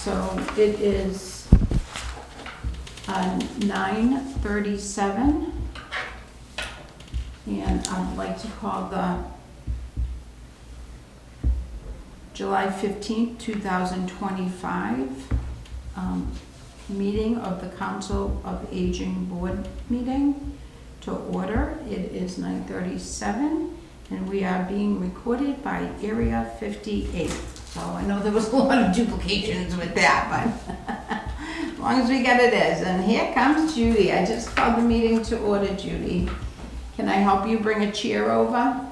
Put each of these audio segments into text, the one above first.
So it is 9:37, and I'd like to call the July 15th, 2025 meeting of the Council of Aging Board meeting to order. It is 9:37, and we are being recorded by Area 58. So I know there was a lot of duplications with that, but as long as we get it is. And here comes Judy. I just called the meeting to order, Judy. Can I help you bring a chair over?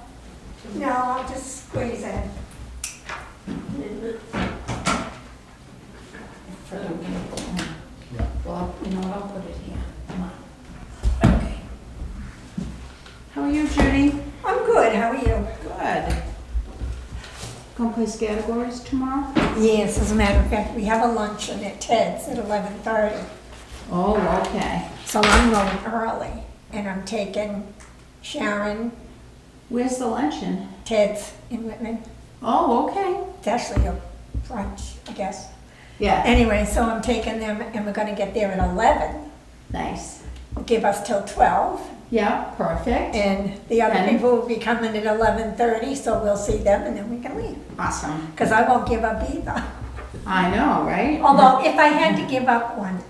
No, I'll just squeeze in. Well, you know what, I'll put it here. Come on. Okay. How are you, Judy? I'm good, how are you? Good. Gonna play categories tomorrow? Yes, as a matter of fact, we have a luncheon at Ted's at 11:30. Oh, okay. So I'm going early, and I'm taking Sharon, Where's the luncheon? Ted's in Whitman. Oh, okay. It's actually a brunch, I guess. Yeah, Anyway, so I'm taking them, and we're gonna get there at 11. nice. Give us till 12. Yeah, perfect. And the other And? people will be coming at 11:30, so we'll see them, and then we can leave. Awesome. Because I won't give up either. I know, right? Although, if I had to give up one,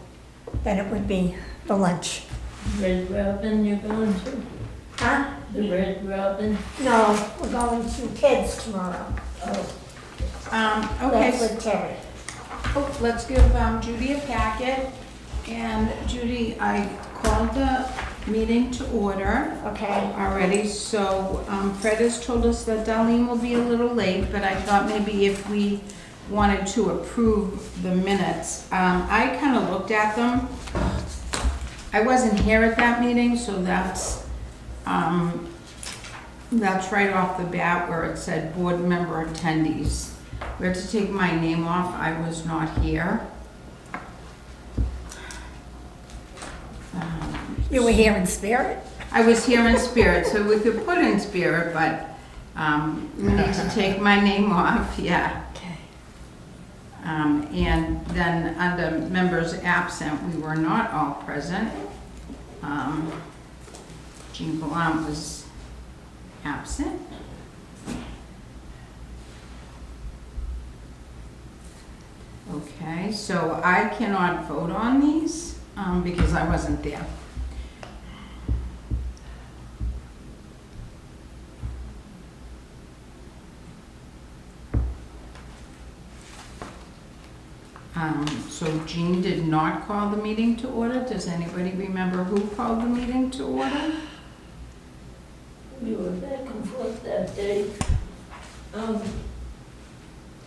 then it would be the lunch. Red Robin you're going to? Huh? The Red Robin? No, we're going to Ted's tomorrow. Oh, Okay, That's with Terry. let's give Judy a packet. And Judy, I called the meeting to order Okay. already, so Fred has told us that Darlene will be a little late, but I thought maybe if we wanted to approve the minutes, I kind of looked at them. I wasn't here at that meeting, so that's right off the bat where it said board member attendees. We had to take my name off, I was not here. You were here in spirit? I was here in spirit, so we could put in spirit, but we need to take my name off, yeah. Okay. And then under members absent, we were not all present. Jean Gallant was absent. Okay, so I cannot vote on these because I wasn't there. So Jean did not call the meeting to order. Does anybody remember who called the meeting to order? we were back and forth that day.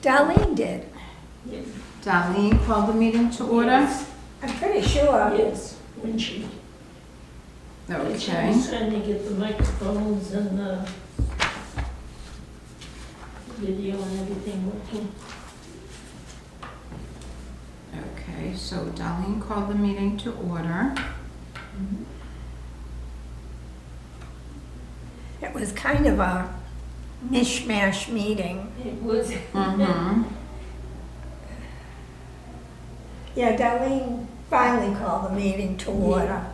Darlene did. Yeah, Darlene called the meeting to order? Yes. I'm pretty sure. Yes, when she Okay. was trying to get the microphones and the video and everything working. Okay, so Darlene called the meeting to order. It was kind of a mishmash meeting. It was, Mm-hmm. Yeah, Darlene finally called the meeting to order.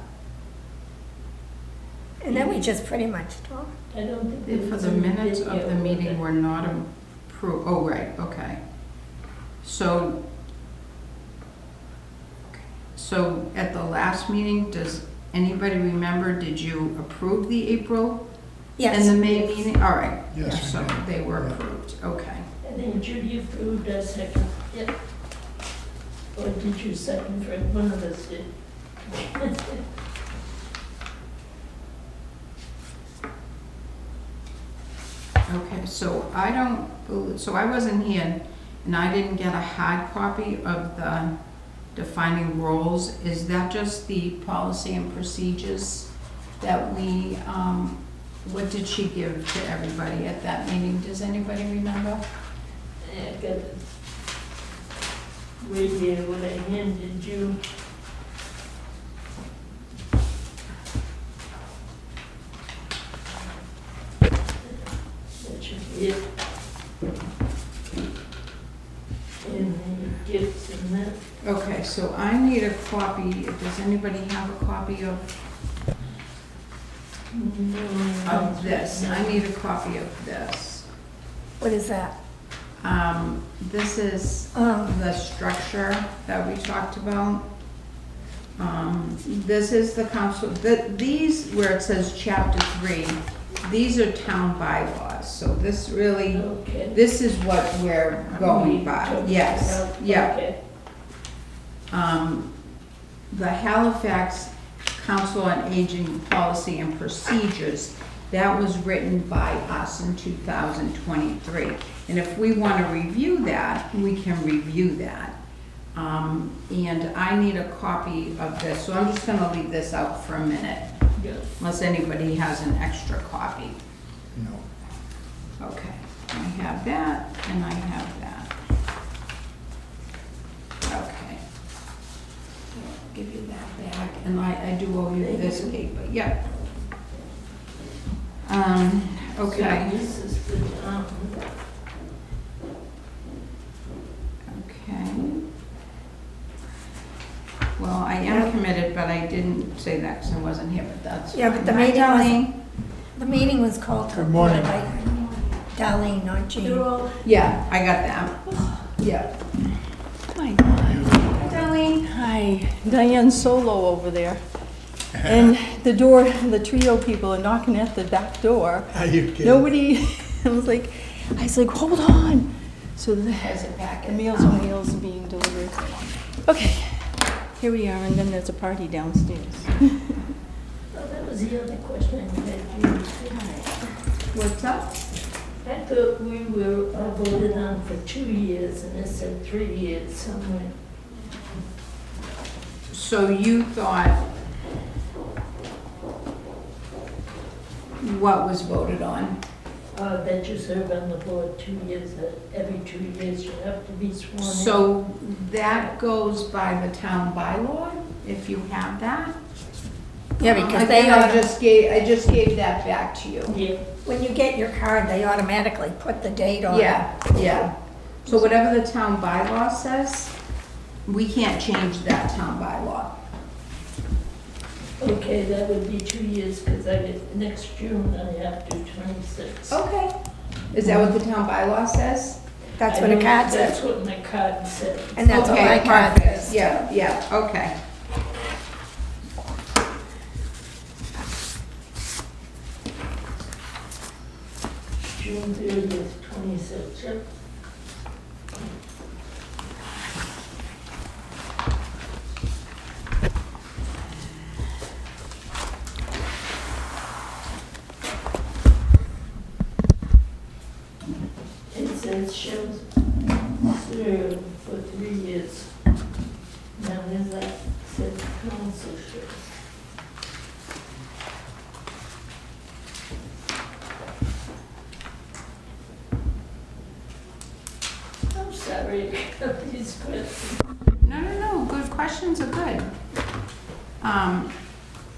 And then we just pretty much talked. I don't think it For was the in minutes of video, the meeting but- were not approved. Oh, right, okay. So at the last meeting, does anybody remember, did you approve the April and the Yes. May meeting? All right. Yes, we So did. they were Yeah. approved, okay. I think Judy approved a second, yep. Or did you second, Fred? One of us did. Okay, so I wasn't here, and I didn't get a hard copy of the defining roles. Is that just the policy and procedures that we, what did she give to everybody at that meeting? Does anybody remember? I got it right here, what I handed you. That should be it. And then gifts and isn't it? Okay, so I need a copy, does anybody have a copy of this? I need a copy of this. What is that? This is Oh, the structure that we talked about. This is the council, these, where it says chapter 3, these are town bylaws, so this really, Okay. this is what we're going by, yes, yeah. Okay. The Halifax Council on Aging Policy and Procedures, that was written by us in 2023. And if we want to review that, we can review that. And I need a copy of this, so I'm just gonna leave this out for a minute, Yeah. unless anybody has an extra copy. No. Okay, I have that, and I have that. Okay. So I'll give you that back, and I do owe you this paper, yep. Okay. So this is the, Okay. Well, I am committed, but I didn't say that because I wasn't here, but that's. Yeah, but the fine. Hi, meeting was- Darlene. the meeting was called to Good morning. order by Darlene, not Jean. they're all, Yeah, I got that. Yeah. Hi. Hi, Darlene. Hi, Diane Solo over there. And the door, the trio people are knocking at the back door. Are you kidding? Nobody, I was like, hold on. So the There's a packet. Meals on Wheels are being delivered. Okay, here we are, and then there's a party downstairs. oh, that was the other question I had. You. What's up? I thought we were voted on for 2 years, and it said 3 years somewhere. So you thought what was voted on? That you serve on the board 2 years, every 2 years you have to be sworn in. So that goes by the town bylaw, if you have that? Yeah, because they I ought, just gave that back to you. Yeah, when you get your card, they automatically put the date on it. Yeah. So whatever the town bylaw says, we can't change that town bylaw. okay, that would be 2 years, because I get, next June I have to 26. Okay. Is that what the town bylaw says? That's what a card That's says. what my card said. And that's what my Okay, card perfect. says. Yeah, okay. June 30th, 26, yep. It says shall serve for 3 years. Now, is that says councilship? I'm sorry, these questions. No, good questions are good.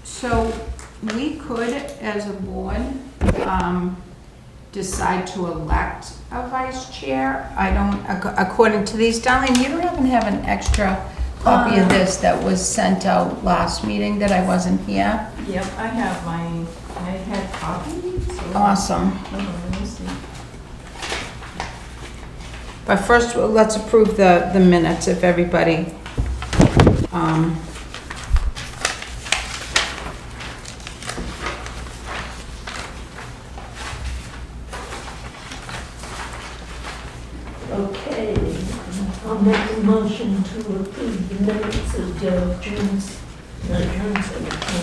So we could, as a board, decide to elect a vice chair. I don't, according to these, Darlene, you don't happen to have an extra copy of this that was sent out last meeting that I wasn't here? Yep, I have I had copies. so- Awesome. Hold on, let me see. But first, let's approve the minutes if everybody, Okay, I'll make a motion to approve the minutes of June 17th,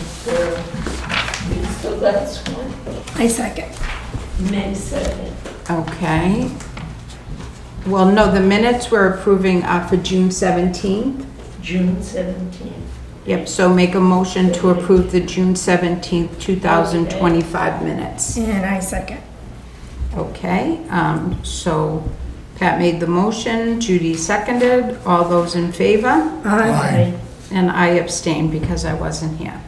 so that's one, I second. May 2nd. okay. Well, no, the minutes we're approving are for June 17th. June 17th. Yep, so make a motion to approve the June 17th, 2025 minutes. And I second. Okay, so Pat made the motion, Judy seconded, all those in favor? Aye. And I abstained because I wasn't here.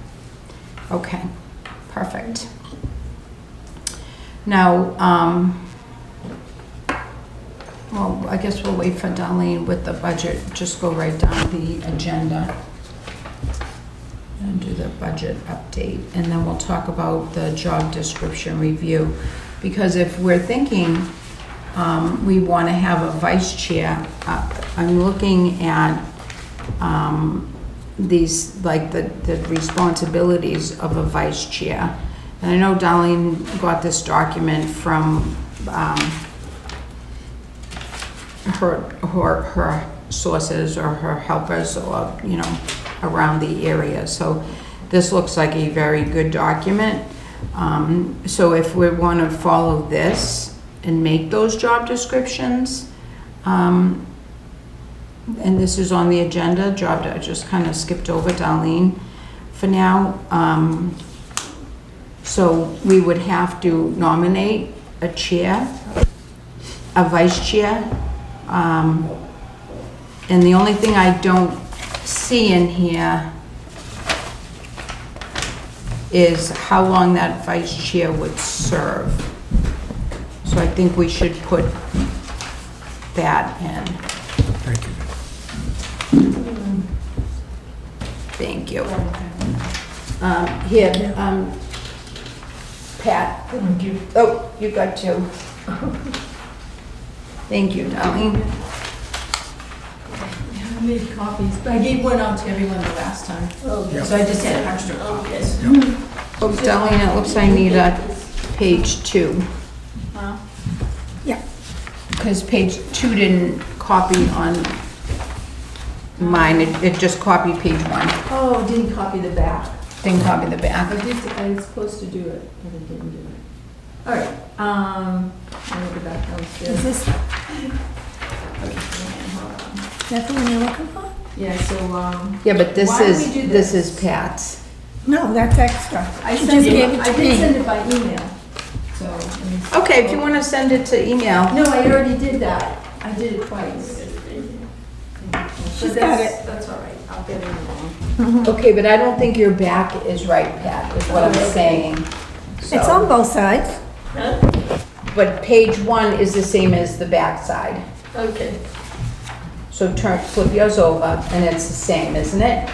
Okay, perfect. Now, Well, I guess we'll wait for Darlene with the budget, just go right down the agenda and do the budget update, and then we'll talk about the job description review. Because if we're thinking we want to have a vice chair, I'm looking at these, like the responsibilities of a vice chair. And I know Darlene got this document from her sources or her helpers, or, you know, around the area. So this looks like a very good document. So if we want to follow this and make those job descriptions, and this is on the agenda, I just kind of skipped over Darlene for now. So we would have to nominate a chair, a vice chair. And the only thing I don't see in here is how long that vice chair would serve. So I think we should put that in. Thank you. Thank you. Here, Pat. Thank you. Oh, you got two. Thank you, Darlene. I made copies, but I gave one out to everyone the last time. Okay. So I just had extra Okay. copies. Oh, Darlene, it looks like I need a page 2. Yeah. Because page 2 didn't copy on mine, it just copied page 1. Oh, didn't copy the back. Didn't copy the back. I was supposed to do it, but I didn't do it. All right, let me go back Is downstairs. this, that the one you're looking for? Yeah, so, Yeah, but this Why do we is, do this this? is Pat's. No, that's extra. I She sent just it, gave it I to did me. send it by email, so. let me see. Okay, if you want to send it to email. No, I already did that. I did it twice. She's But got that's- it. That's all right, I'll get it along. Okay, but I don't think your back is right, Pat, is what I'm saying. It's So- on both sides. Huh? But page 1 is the same as the back side. Okay. So flip yours over, and it's the same, isn't it?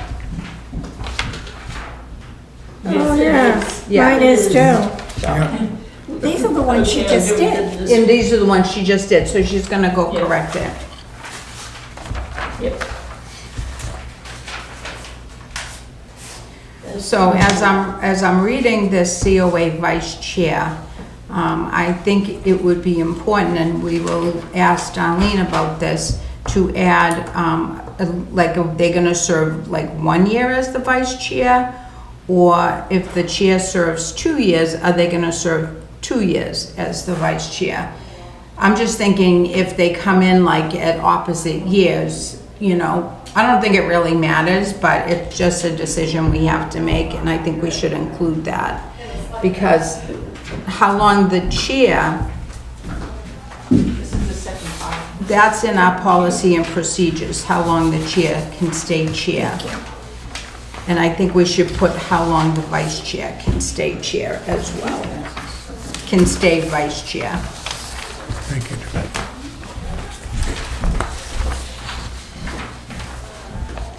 Oh, Yes, it yeah. is. Yeah. Mine is too. Yeah, These are the ones she Okay, just I'll do did. this. And these are the ones she just did, so she's gonna go Yeah. correct it. Yep. So as I'm reading this COA vice chair, I think it would be important, and we will ask Darlene about this, to add, like, are they gonna serve like 1 year as the vice chair? Or if the chair serves 2 years, are they gonna serve 2 years as the vice chair? I'm just thinking if they come in like at opposite years, you know, I don't think it really matters, but it's just a decision we have to make, and I think we should include that. Because how long the chair, This is the second part. that's in our policy and procedures, how long the chair can stay chair. And I think we should put how long the vice chair can stay chair as well. Can stay vice chair. thank you.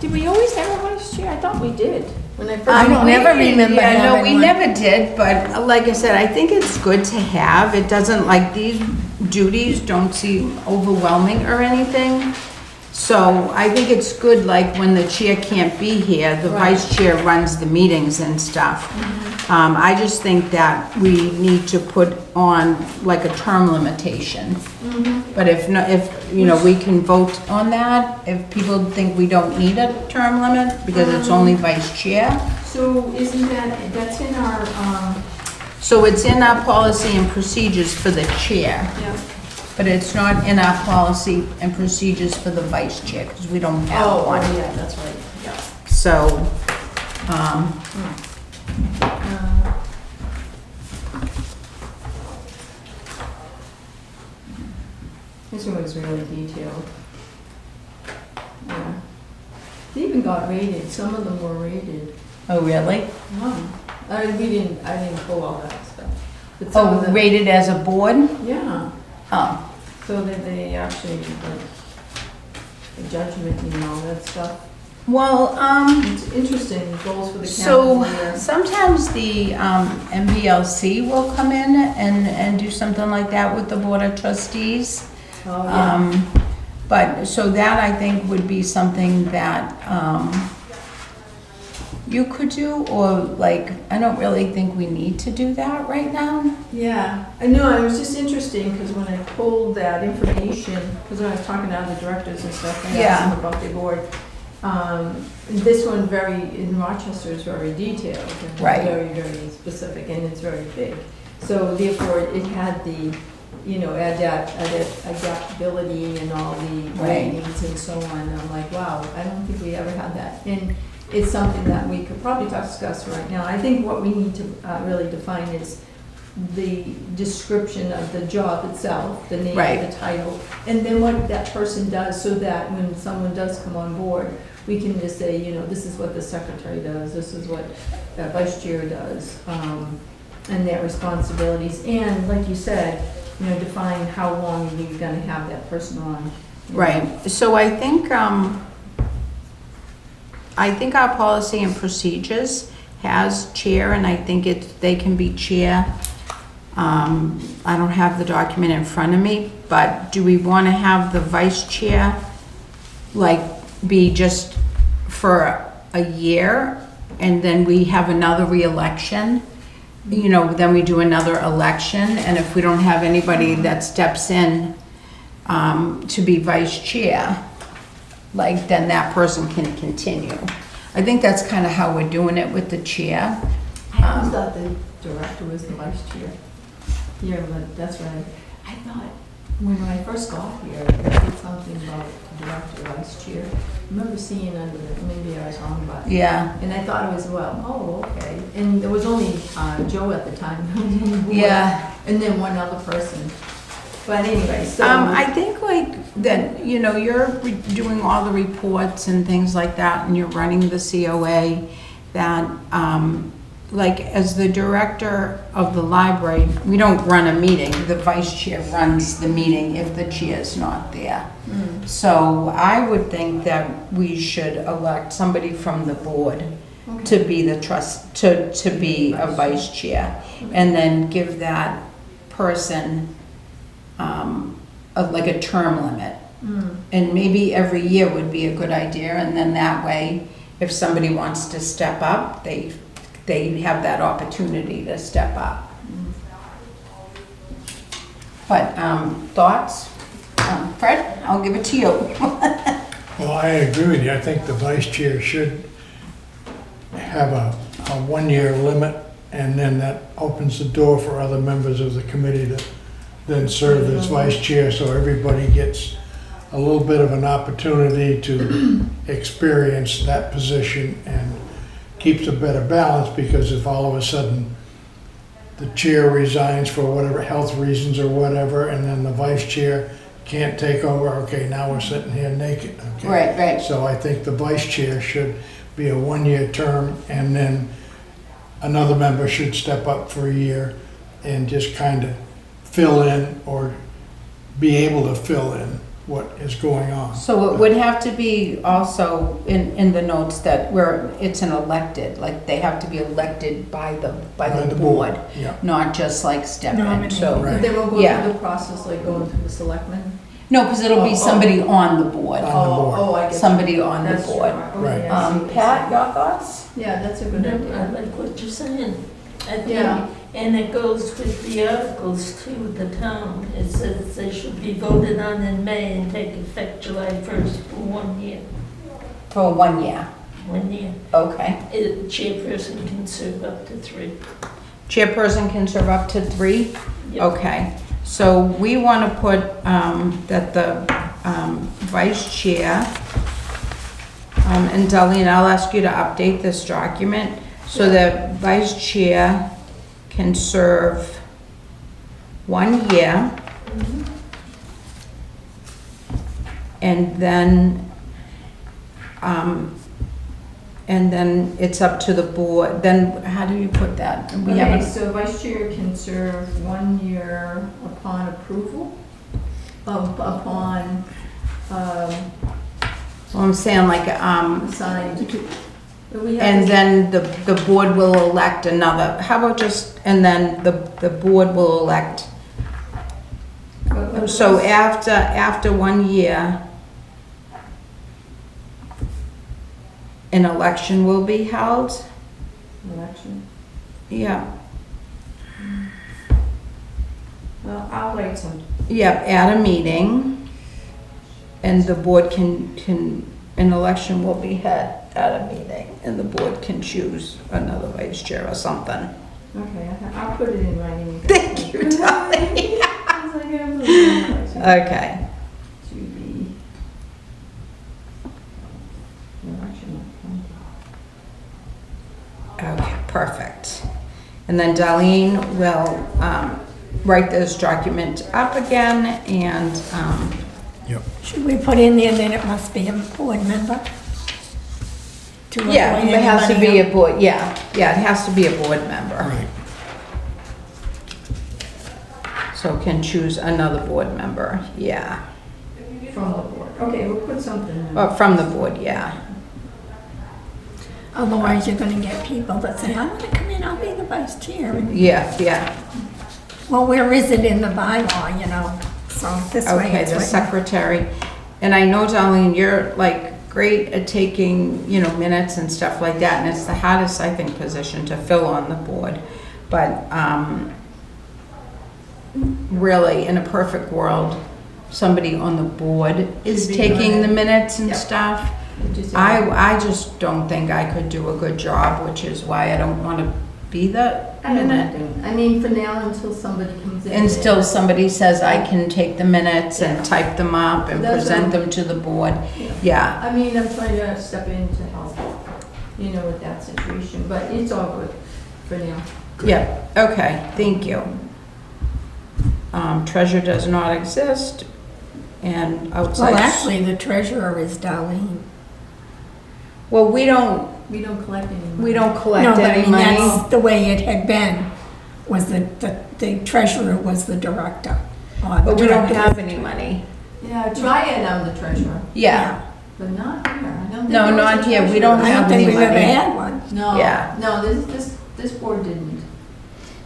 Did we always have a vice chair? I thought we did. When I first. I don't ever remember Yeah, no, we having one. never did, but like I said, I think it's good to have. It doesn't, like, these duties don't seem overwhelming or anything. So I think it's good, like, when the chair can't be here, the vice chair runs the meetings and stuff. I just think that we need to put on like a term limitation. But if, you know, we can vote on that, if people think we don't need a term limit, because it's only vice chair. So isn't that's in our, So it's in our policy and procedures for the chair, yeah. but it's not in our policy and procedures for the vice chair, because we don't have one. yeah, that's right, yeah. So, This one was really detailed. Yeah. They even got rated, some of them were rated. oh, really? I didn't pull all that stuff. But some Oh, of them, rated as a board? yeah. Oh, So that they actually, like, the judgment and all that stuff. Well, It's interesting, goals for the so calendar year. sometimes the MVLC will come in and do something like that with the Board of Trustees. Oh, yeah. But, so that I think would be something that you could do, or like, I don't really think we need to do that right now. Yeah, I know, it was just interesting, because when I pulled that information, because when I was talking to other directors and stuff, I asked them about the board. This one in Rochester is very detailed, and it's Right. very, very specific, and it's very big. So therefore, it had the, adaptability and all the Right. ratings and so on. I'm like, wow, I don't think we ever had that. And it's something that we could probably discuss right now. I think what we need to really define is the description of the job itself, the name Right. of the title, and then what that person does, so that when someone does come on board, we can just say, this is what the secretary does, this is what the vice chair does, and their responsibilities, and like you said, define how long you're gonna have that person on. Right, so I think our policy and procedures has chair, and I think they can be chair. I don't have the document in front of me, but do we want to have the vice chair, like, be just for a year, and then we have another reelection? Then we do another election, and if we don't have anybody that steps in to be vice chair, like, then that person can continue. I think that's kind of how we're doing it with the chair. I always thought the director was the vice chair. Yeah, but that's right. I thought, when I first got here, they did something about director, vice chair. I remember seeing under, maybe I was wrong, but. Yeah, And I thought it was, okay. And there was only Joe at the time. yeah. And then one other person. But anyway, so. I think like that, you're doing all the reports and things like that, and you're running the COA, that, like, as the director of the library, we don't run a meeting. The vice chair runs the meeting if the chair's not there. So I would think that we should elect somebody from the board to be the to be a vice chair, and then give that person like a term limit. And maybe every year would be a good idea, and then that way, if somebody wants to step up, they have that opportunity to step up. But thoughts? Fred, I'll give it to you. Well, I agree with you. I think the vice chair should have a 1-year limit, and then that opens the door for other members of the committee to then serve as vice chair, so everybody gets a little bit of an opportunity to experience that position, and keeps a better balance, because if all of a sudden the chair resigns for whatever health reasons or whatever, and then the vice chair can't take over, okay, now we're sitting here naked, okay? Right. So I think the vice chair should be a 1-year term, and then another member should step up for a year and just kind of fill in, or be able to fill in what is going on. So it would have to be also in the notes that it's an elected, like they have to be elected by the board, Yeah. not just like step in, so. Right. They won't go Yeah. through the process like going through the selectmen? No, because it'll be Oh, somebody on the board, On the board. Oh, I get you. somebody on the That's board. true. Right. Okay, I see what you're Pat, saying. your thoughts? Yeah, that's a good I idea. like what you're saying. I think, Yeah. and it goes with the articles too, the town. It says they should be voted on in May and take effect July 1st for 1 year. For 1 year, 1 year. okay. The chairperson can serve up to 3. Chairperson can serve up to 3? Yep. Okay, so we want to put that the vice chair, and Darlene, I'll ask you to update this document, so that vice chair can serve 1 year. And then it's up to the board. Then how do you put that? We have Okay, a- so vice chair can serve 1 year upon approval? upon, Well, I'm saying like, assigned. But we have and to- then the board will elect another, how about just, and then the board will elect. So after 1 year, an election will be held? Election. Yeah, Well, I'll write some. yeah, at a meeting, and the board can, an election will be had at a meeting, and the board can choose another vice chair or something. Okay, I'll put it in writing. Thank you, Dolly. I was like, I have a election Okay, to be. Election. okay, perfect. And then Darlene will write this document up again, and, Yep. Should we put in there that it must be a board member? To yeah, avoid it has to anybody be a else? board, yeah, it has to be a board member. Right. So can choose another board member, yeah. From the board. Okay, we'll put something in. From the board, yeah. Otherwise, you're gonna get people that say, I wanna come in, I'll be the vice chair. And, Yeah, yeah. well, where is it in the bylaw, you know? So this way Okay, it's the written. secretary. And I know, Darlene, you're like great at taking, minutes and stuff like that, and it's the hardest, I think, position to fill on the board. But really, in a perfect world, somebody on the board is Should be taking doing the it. minutes and Yep. stuff. Just- I just don't think I could do a good job, which is why I don't want to be the I don't minute. know. I mean, for now, until somebody comes in. And still somebody says I can take the minutes and type them up and That's present what- them to the board. Yeah. Yeah, I mean, I'm trying to step in to help, with that situation, but it's all good for now. yeah, okay, thank you. Treasure does not exist, and outside. Well, actually, the treasurer is Darlene. Well, we don't We don't collect any money. We don't No, collect but I any mean, money. that's the way it had been, was the treasurer was the director. or the But we don't director have was- any money. Yeah, Triad, I'm the treasurer, Yeah, but not here. I don't think No, there was not a here. We treasurer. don't I have don't think any we've ever money. had one. No, Yeah. no, this board didn't,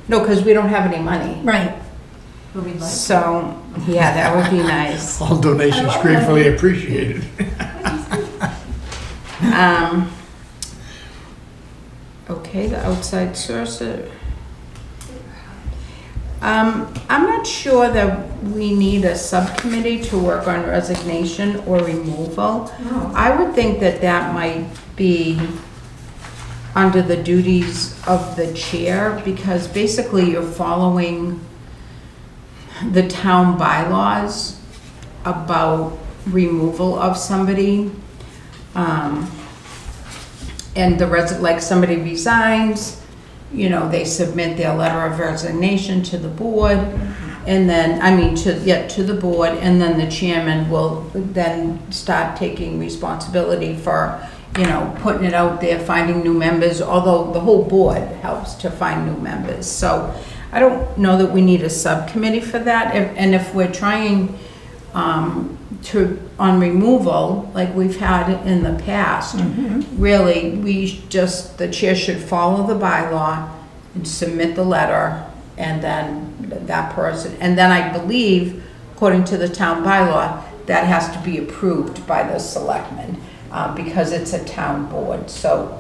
no, because we don't have any money. Right. but we'd like. So, yeah, that would be nice. All donations gratefully appreciated. Okay, the outside source. I'm not sure that we need a subcommittee to work on resignation or removal. No. I would think that that might be under the duties of the chair, because basically you're following the town bylaws about removal of somebody. And like somebody resigns, they submit their letter of resignation to the board, and then, to the board, and then the chairman will then start taking responsibility for, putting it out there, finding new members, although the whole board helps to find new members. So I don't know that we need a subcommittee for that, and if we're trying on removal, like we've had in the past, really, the chair should follow the bylaw and submit the letter, and then that person, and then I believe, according to the town bylaw, that has to be approved by the selectmen, because it's a town board, so,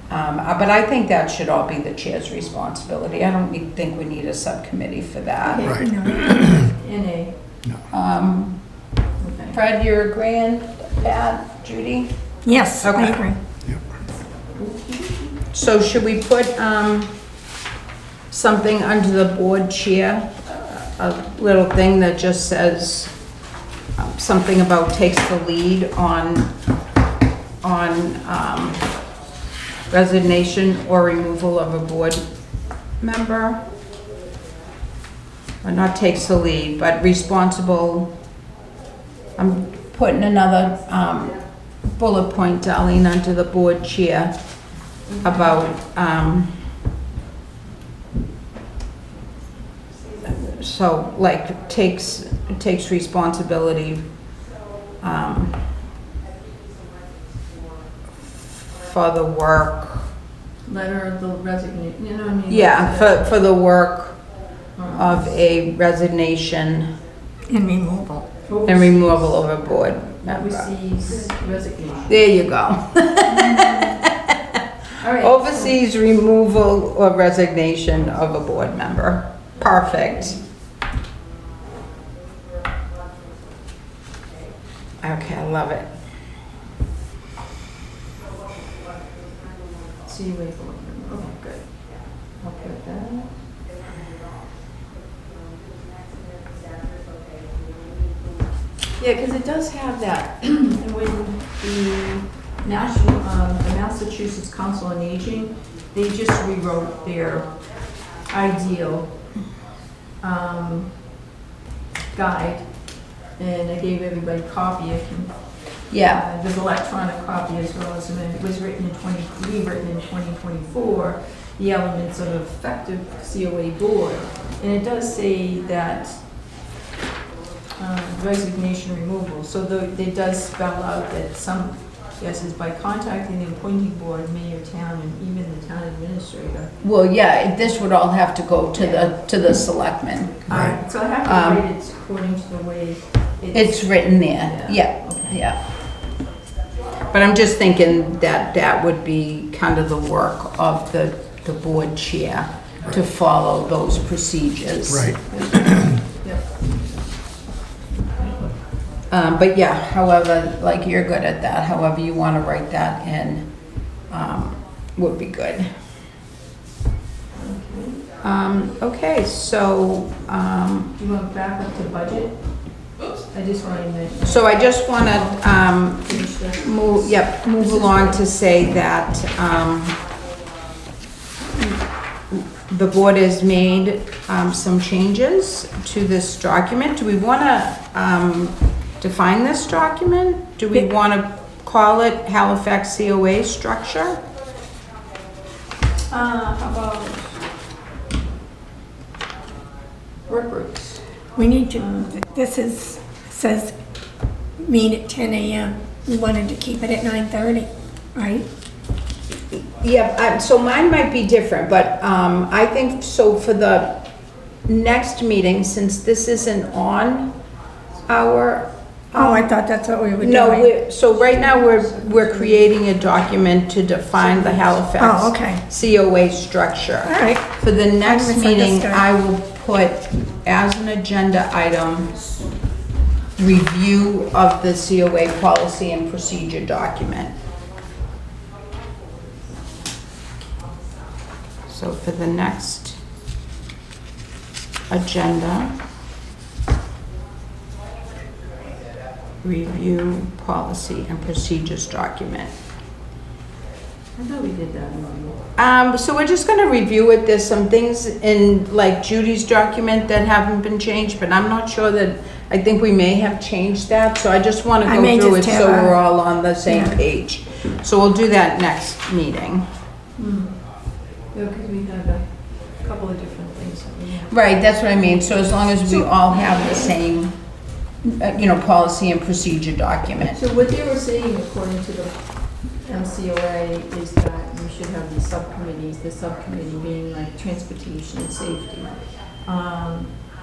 but I think that should all be the chair's responsibility. I don't think we need a subcommittee for that. Okay. Right. NA. Okay. Fred, you're agreeing, Pat, Judy? Yes, I Okay. agree. So should we put something under the board chair? A little thing that just says something about takes the lead on resignation or removal of a board member? Or not takes the lead, but responsible. I'm putting another bullet point, Darlene, under the board chair about, so like takes takes responsibility for the work, Letter of the resignation, you know what I mean? yeah, for the work Uh, of a resignation And removal. and removal of a board member. Overseas resignation. There you go. All right. Oversees removal or resignation of a board member. Perfect. Okay, I love it. See you wait for one. Okay, good. I'll put that. Yeah, because it does have that, when the National, the Massachusetts Council on Aging, they just rewrote their ideal guide, and I gave everybody a copy. If you Yeah, there's electronic copy as well as, it was written in rewritten in 2024, the elements of effective COA board. And it does say that resignation removal, so it does spell out that some, yes, is by contacting the appointing board, mayor, town, and even the town administrator. well, yeah, this would all have to go to the selectmen. Right. So I have to Um, write it according to the way It's written there, yeah, Okay. yeah. But I'm just thinking that that would be kind of the work of the board chair to follow those procedures. Right. Yep. But yeah, however, like you're good at that, however you want to write that in, would be good. Okay, so, Do you want back up to budget? I just wanted to mention. so I just want to, Finish this. move along to say that, the board has made, some changes to this document. Do we want to, define this document? Do we want to call it Halifax COA structure? How about work groups? We need to, says meet at 10 a.m. We wanted to keep it at 9:30, right? Yeah, so mine might be different, but I think, so for the next meeting, since this isn't on our. Oh, I thought that's what we were doing. No, so right now, we're creating a document to define the Oh, Halifax okay. COA structure. All right. For the next meeting, misunderstood. I will put as an agenda item, review of the COA policy and procedure document. So for the next agenda, review policy and procedures document. I thought we did that already. So we're just gonna review it. There's some things in like Judy's document that haven't been changed, but I'm not sure that, I think we may have changed that, so I just wanna I go may through it just so have a- we're all on the same Yeah. page. So we'll do that next meeting. Yeah, because we had a couple of different things that we had. Right, that's what I mean, so as long as we all have the same, policy and procedure document. So what they were saying, according to the MCOA, is that we should have these subcommittees, the subcommittee being like transportation and safety,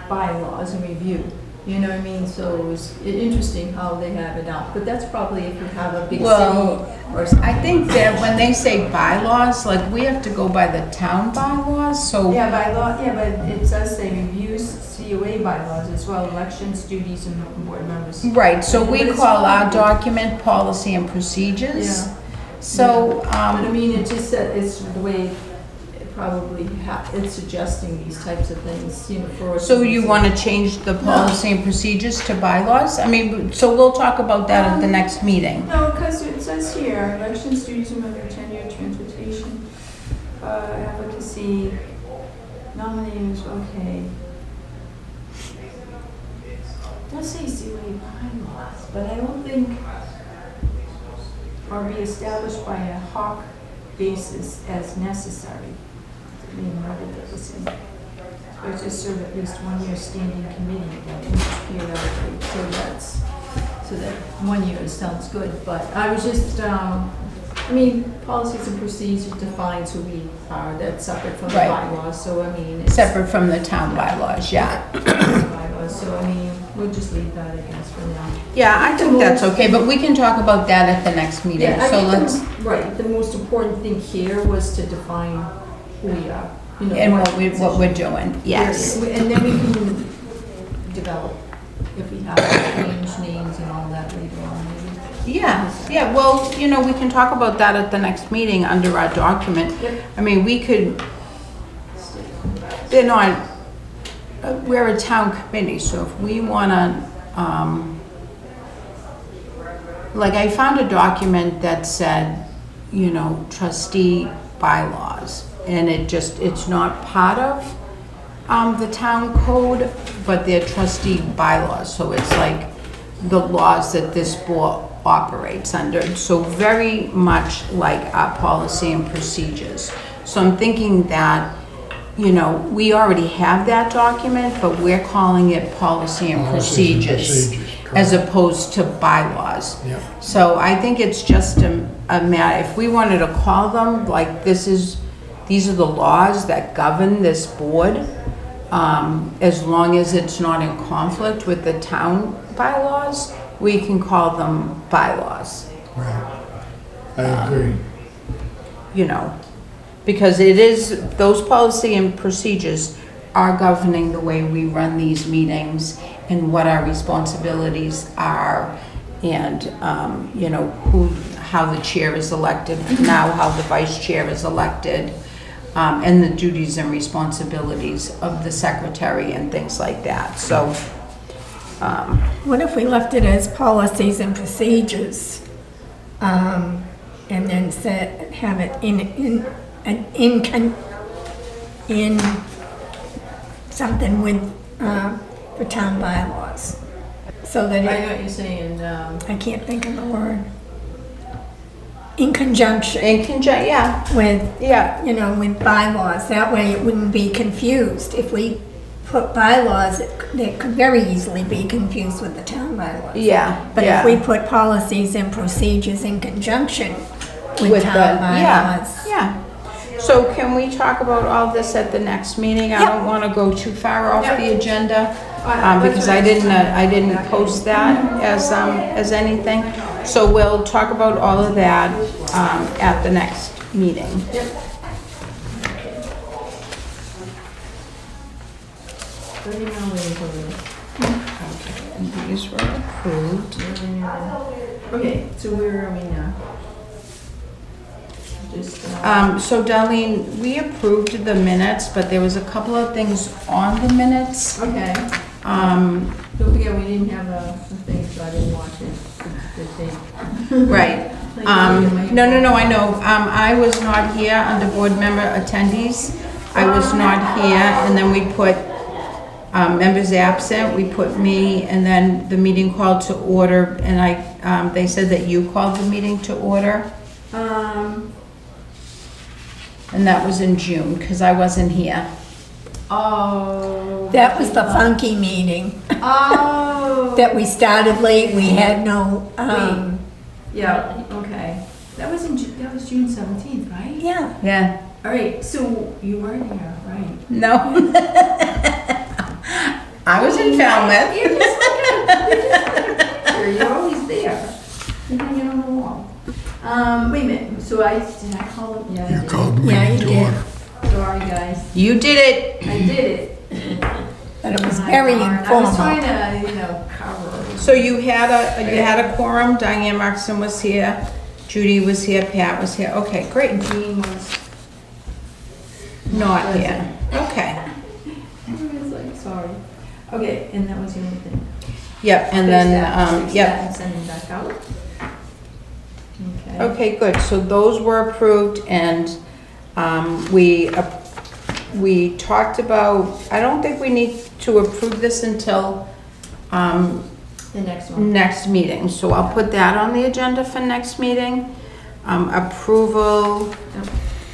bylaws and review. You know what I mean? So it was interesting how they have it out, but that's probably if you have a big Well, city or something. I think that when they say bylaws, like, we have to go by the town bylaws, so. Yeah, by law, yeah, but it does say reviews COA bylaws as well, elections, duties, and board members. Right, so we But it's call our not- document policy and procedures. Yeah. So, But I mean, it just said, it's the way it probably it's suggesting these types of things, for. so you want to change the policy and procedures to bylaws? I mean, so we'll talk about that at the next meeting. No, because it says here, elections, duties, and member tenure, transportation, advocacy, nominating, okay. It does say COA bylaws, but I don't think, or be established by a hoc basis as necessary. Being noted that the same. or to serve at least 1 year standing committee that meets periodically. So that 1 year sounds good, but I was just, I mean, policies and procedures defines who we are, that's separate from the Right. bylaws, so I mean. It's Separate from the town bylaws, yeah. bylaws, so I mean, we'll just leave that, I guess, for now. Yeah, I think that's okay, but we can talk about that at the next meeting, Yeah, I so think let's, right, the most important thing here was to define who we are, you know. and what we're doing, yes. And then we can develop, if we have to change names and all that later on, maybe. Yeah, well, you know, we can talk about that at the next meeting under our document. Yep. I mean, we could, they're not, we're a town committee, so if we wanna, like, I found a document that said, you know, trustee bylaws, and it's not part of, the town code, but they're trustee bylaws, so it's like the laws that this board operates under, so very much like our policy and procedures. So I'm thinking that, you know, we already have that document, but we're calling it policy and Policies and procedures procedures, as correct. opposed to bylaws. Yeah. So I think it's just a matter, if we wanted to call them, like, these are the laws that govern this board, as long as it's not in conflict with the town bylaws, we can call them bylaws, Right. I agree. you know, because it is, those policy and procedures are governing the way we run these meetings and what our responsibilities are, and, you know, how the chair is elected, now how the vice chair is elected, and the duties and responsibilities of the secretary and things like that, so, What if we left it as policies and procedures? And then have it in something with, for town bylaws? So that I it, know what you're saying, I can't think of the word. In conjunction yeah, with, yeah, you know, with bylaws. That way it wouldn't be confused. If we put bylaws, it could very easily be confused with the town bylaws. yeah, But yeah. if we put policies and procedures in conjunction with With town the, yeah, bylaws. yeah. So can we talk about all this at the next meeting? I don't wanna go too far off the agenda, because I didn't post that as anything. So we'll talk about all of that, at the next meeting. And these were approved. Okay, so where are we now? Just, So Darlene, we approved the minutes, but there was a couple of things on the minutes. okay, Um, don't forget, we didn't have a thing, so I didn't watch it, the thing. right. No, I know. I was not here under board member attendees. I was not here, and then we put, members absent, we put me, and then the meeting called to order, and they said that you called the meeting to order, and that was in June, because I wasn't here. Oh. That was the funky meeting Oh. that we started late. We had no, Yeah, okay. That was that was June 17th, right? yeah. Yeah. All right, so you weren't here, right? No. I was in Falmouth. You're just like you're always there. You're hanging on the wall. Wait a minute, so did I call him? Yeah, I You did. called me Yeah, you to did. order. Sorry, guys. You did it. I did it. But it was My very darn. I was trying informal. to, cover. So you had a quorum. Diane Markson was here. Judy was here. Pat was here. Okay, great. Jean was. Not here. Okay. I was like, sorry. Okay, and that was the only thing. Yep, and Fix then, that, fix yep. that and send them back out. Okay. Okay, good. So those were approved, and we talked about, I don't think we need to approve this until The next one. next meeting. So I'll put that on the agenda for next meeting. Approval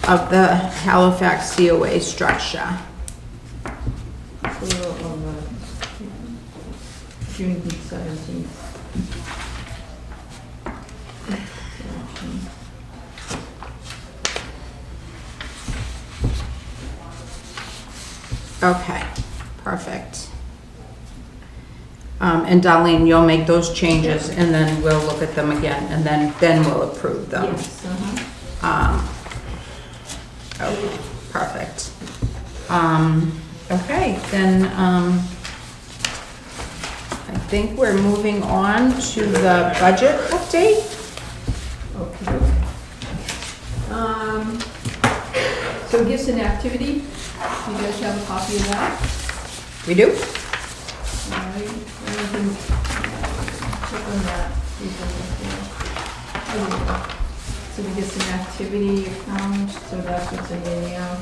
of the Halifax COA structure. June 17th. Okay, perfect. And Darlene, you'll make those changes and then we'll look at them again and then we'll approve them. Yes, uh-huh. Okay, perfect. Okay, then, I think we're moving on to the budget update. Okay. So gifts and activity, you guys have a copy of that? We do? Alright, anything, check on that, see if there's anything. So we get some activity account, so that's what's in there now.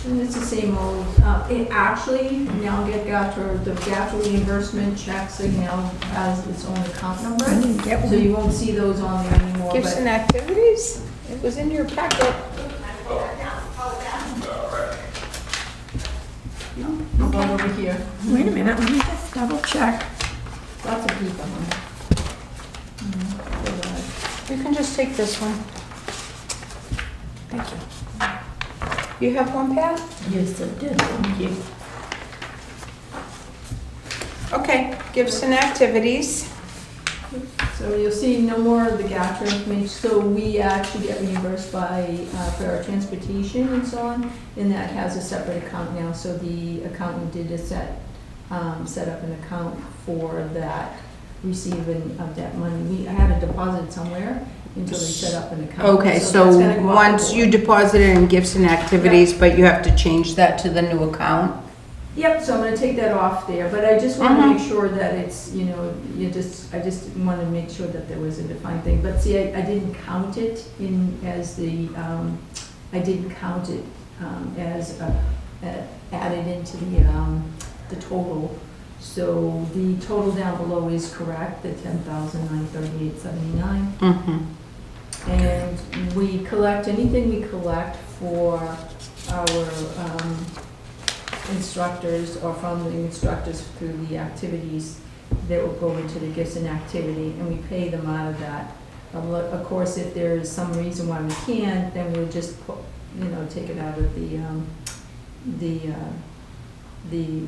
And it's the same old, it actually, now the GATRA reimbursement checks, it now has its own account number. I didn't get So one. you won't see those on there anymore, Gifts but and activities? It was in your packet. no, how about over here? Wait a minute, let me just double check. Lots of people, huh? You can just take this one. Thank you. You have one, Pat? Yes, I did, thank you. Okay, gifts and activities. So you'll see no more of the GATRA information, so we actually get reimbursed by, for our transportation and so on, and that has a separate account now, so the accountant did set up an account for that, receiving of that money. I had a deposit somewhere until they set up an account. Okay, that's so gonna go out once the you board. deposit it in gifts and activities, but you have to change that to the new account? Yep, so I'm gonna take that off there, but I just wanna Mhm. make sure that it's, I just wanna make sure that there was a defined thing. But see, I didn't count it in as the, I didn't count it as added into the total. So the total down below is correct, the 10,938.79. Mm-hmm. And we collect, anything we collect for our instructors or from the instructors through the activities, that will go into the gifts and activity, and we pay them out of that. Of course, if there is some reason why we can't, then we'll just, take it out of the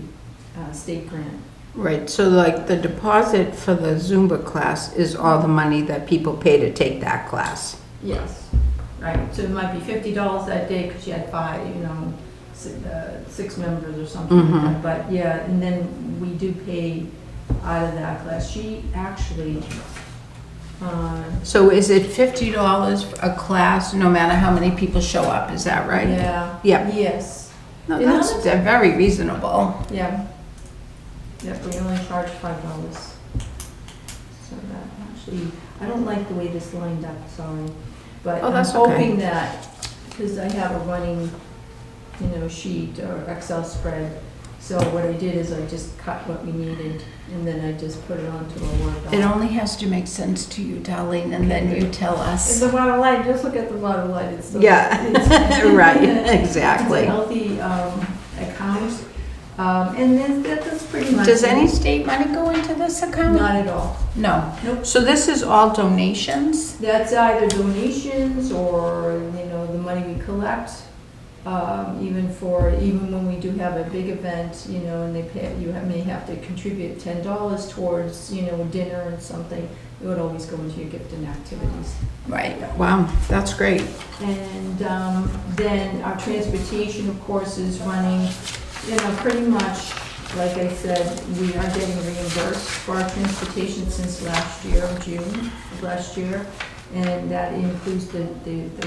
state grant. Right, so like the deposit for the Zumba class is all the money that people pay to take that class? Yes, right, so it might be $50 that day because you had five, 6 members or something like Mhm. that. But yeah, and then we do pay out of that class. She actually, So is it $50 a class, no matter how many people show up, is that right? yeah. Yeah. Yes, No, You know, that's very reasonable. yeah. Yep, we only charge $5. So that actually, I don't like the way this lined up, sorry. But Oh, I'm that's okay. hoping that, because I have a running, sheet or Excel spread. So what I did is I just cut what we needed and then I just put it onto a Word doc. It only has to make sense to you, Darlene, and then you tell It's us. the bottom line, just look at the bottom line. It's so- Yeah, it's- right, It's a exactly. healthy account. And then that's pretty much. Does it. any state money go into this account? Not at all. No. Nope. So this is all donations? That's either donations or, the money we collect. Even when we do have a big event, and they pay, may have to contribute $10 towards, dinner and something, it would always go into your gift and activities. Right, wow, that's great. And then our transportation, of course, is running, pretty much, like I said, we are getting reimbursed for our transportation since last year, June of last year. And that includes the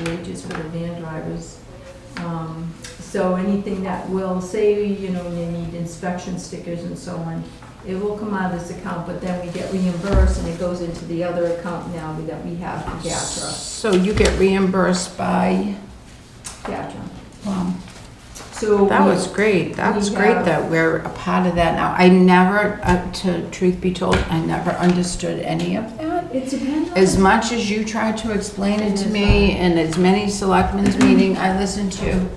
wages for the van drivers. So anything that will say, you need inspection stickers and so on, it will come out of this account, but then we get reimbursed and it goes into the other account now that we have for GATRA. So you get reambused by, GATRA. wow, So that we- was great. That's we great have- that we're a part of that now. I never, truth be told, I never understood any of that. It depends on. As much as you tried to explain it to me and as many selectmen's meeting I listened to,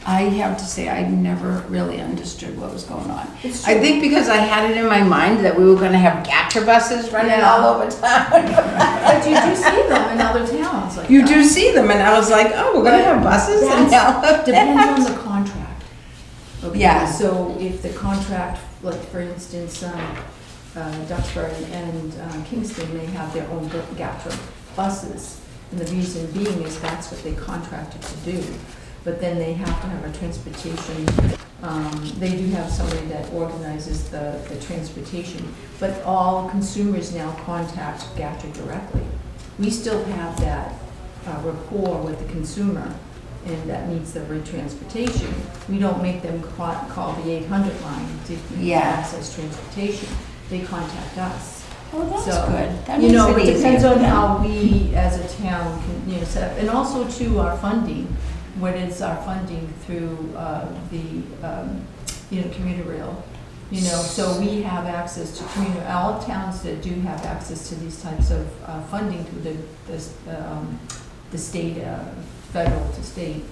I have to say, I never really understood what was going on. It's I true. think because I had it in my mind that we were gonna have Gatra buses running Yeah. all over town. But you do see them in other towns like You that. do see them, and I was like, oh, we're gonna have buses in That's- Depends on Halifax. the contract. Okay, Yeah. So if the contract, like for instance, Duxbury and Kingston, they have their own GATRA buses. And the reason being is that's what they contracted to do. But then they have to have a transportation, they do have somebody that organizes the transportation. But all consumers now contact GATRA directly. We still have that rapport with the consumer, and that needs the transportation. We don't make them call the 800 line to Yeah. access transportation. They contact us. Oh, that's So, good. That You makes know, it it easier depends for on them. how we as a town can, set up, and also to our funding. What is our funding through the commuter rail? So we have access to all towns that do have access to these types of funding through the state, federal to state,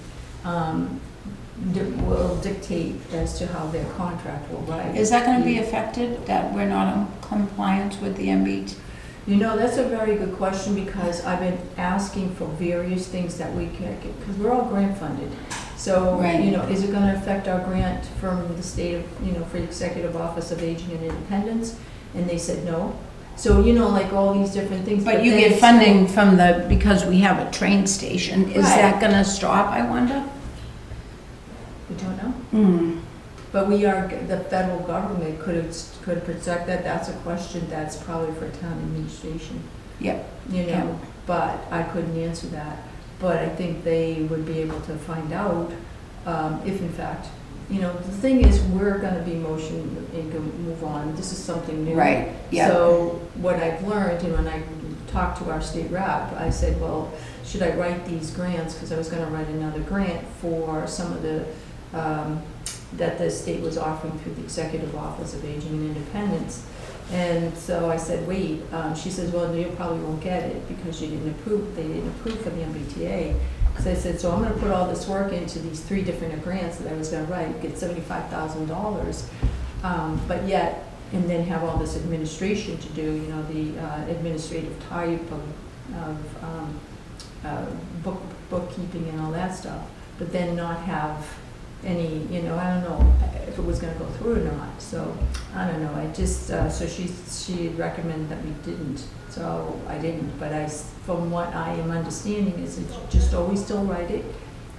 will dictate as to how their contract will write. Is that gonna be affected, that we're not in compliance with the MBT? That's a very good question, because I've been asking for various things that we can, because we're all grant funded. So, Right. Is it gonna affect our grant from the state of, for the Executive Office of Aging and Independence? And they said no. So, like all these different things. But you then get it's funding from because we have a train station. Is Right. that gonna stop, I wonder? We don't know. Hmm. But the federal government could protect that. That's a question that's probably for town administration. Yep. Yeah. But I couldn't answer that. But I think they would be able to find out if in fact, the thing is, we're gonna be motion and move on. This is something new. Right, yeah. So what I've learned, and when I talked to our state rep, I said, well, should I write these grants? Because I was gonna write another grant for some of the, that the state was offering through the Executive Office of Aging and Independence. And so I said, wait, she says, well, you probably won't get it because they didn't approve for the MBTA. So I said, so I'm gonna put all this work into these 3 different grants that I was gonna write, get $75,000, but yet, and then have all this administration to do, the administrative type of bookkeeping and all that stuff, but then not have any, I don't know if it was gonna go through or not, so, I don't know, I just, so she recommended that we didn't, so I didn't, but from what I am understanding is it's just always still write it.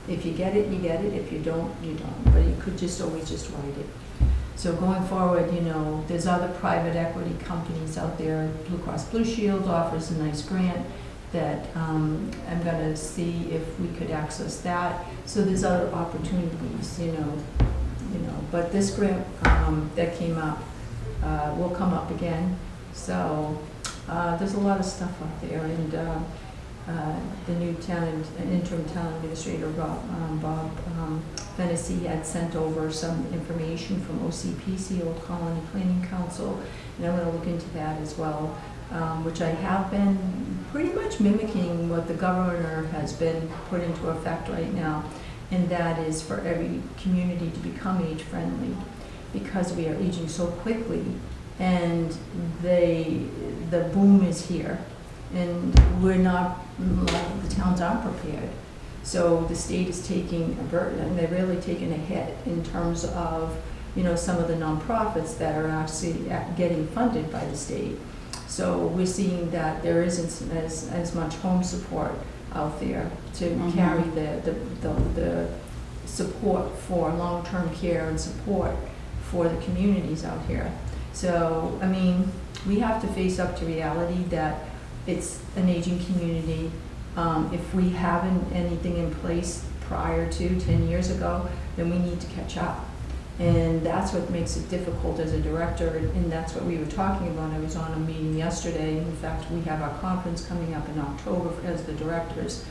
If you get it, you get it, if you don't, you don't, but you could just always just write it. So going forward, there's other private equity companies out there. Blue Cross Blue Shield offers a nice grant that I'm gonna see if we could access that. So there's other opportunities, but this grant that came up will come up again. So there's a lot of stuff out there, and the new interim town administrator, Bob Fennessy, had sent over some information from OCPC, Old Colony Planning Council, and I'm going to look into that as well, which I have been pretty much mimicking what the governor has been put into effect right now, and that is for every community to become age-friendly, because we are aging so quickly, and the boom is here. And we're not, a lot of the towns aren't prepared. So the state is taking a burden, and they're really taking a hit in terms of, some of the nonprofits that are actually getting funded by the state. So we're seeing that there isn't as much home support out there to carry the support for long-term care and support for the communities out here. So, we have to face up to reality that it's an aging community. If we haven't anything in place prior to 10 years ago, then we need to catch up. And that's what makes it difficult as a director, and that's what we were talking about. I was on a meeting yesterday. In fact, we have our conference coming up in October as the directors,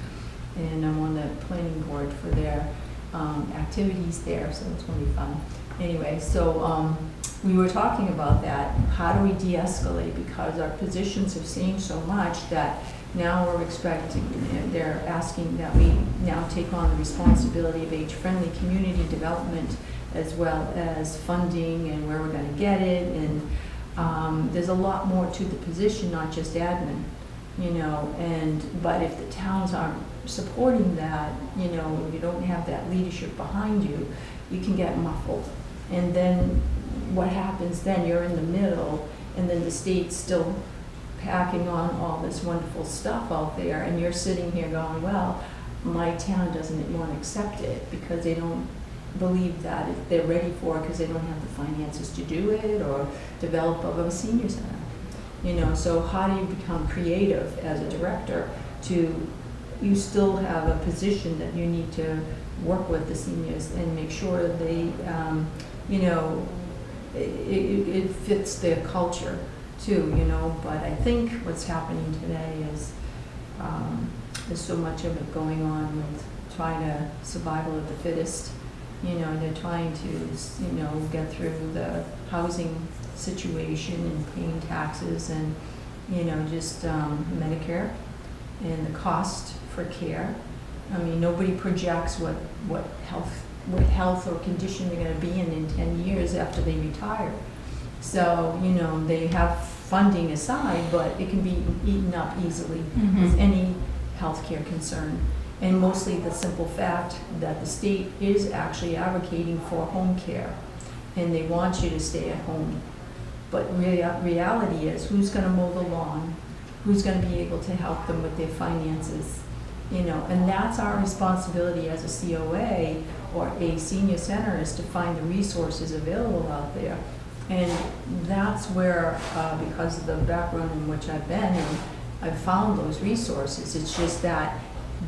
and I'm on the planning board for their activities there, so it's going to be fun. Anyway, so we were talking about that. How do we de-escalate? Because our positions have changed so much that Now we're expecting, they're asking that we now take on the responsibility of age-friendly community development as well as funding and where we're gonna get it. And there's a lot more to the position, not just admin, you know, but if the towns aren't supporting that, you know, you don't have that leadership behind you, you can get muffled. And then what happens then, you're in the middle, and then the state's still packing on all this wonderful stuff out there, and you're sitting here going, well, my town doesn't want to accept it because they don't believe that they're ready for it because they don't have the finances to do it or develop a senior center. You know, so how do you become creative as a director you still have a position that you need to work with the seniors and make sure they, you know, it fits their culture too, you know. But I think what's happening today is there's so much of it going on with trying to survival of the fittest. You know, they're trying to, you know, get through the housing situation and paying taxes and, you know, just Medicare and the cost for care. I mean, nobody projects what health or condition they're going to be in 10 years after they retire. So, you know, they have funding aside, but it can be eaten up easily with any healthcare concern. And mostly the simple fact that the state is actually advocating for home care, and they want you to stay at home. But reality is, who's going to mow the lawn? Who's going to be able to help them with their finances? You know, and that's our responsibility as a COA or a senior center, is to find the resources available out there. And that's where, because of the background in which I've been, and I've found those resources. It's just that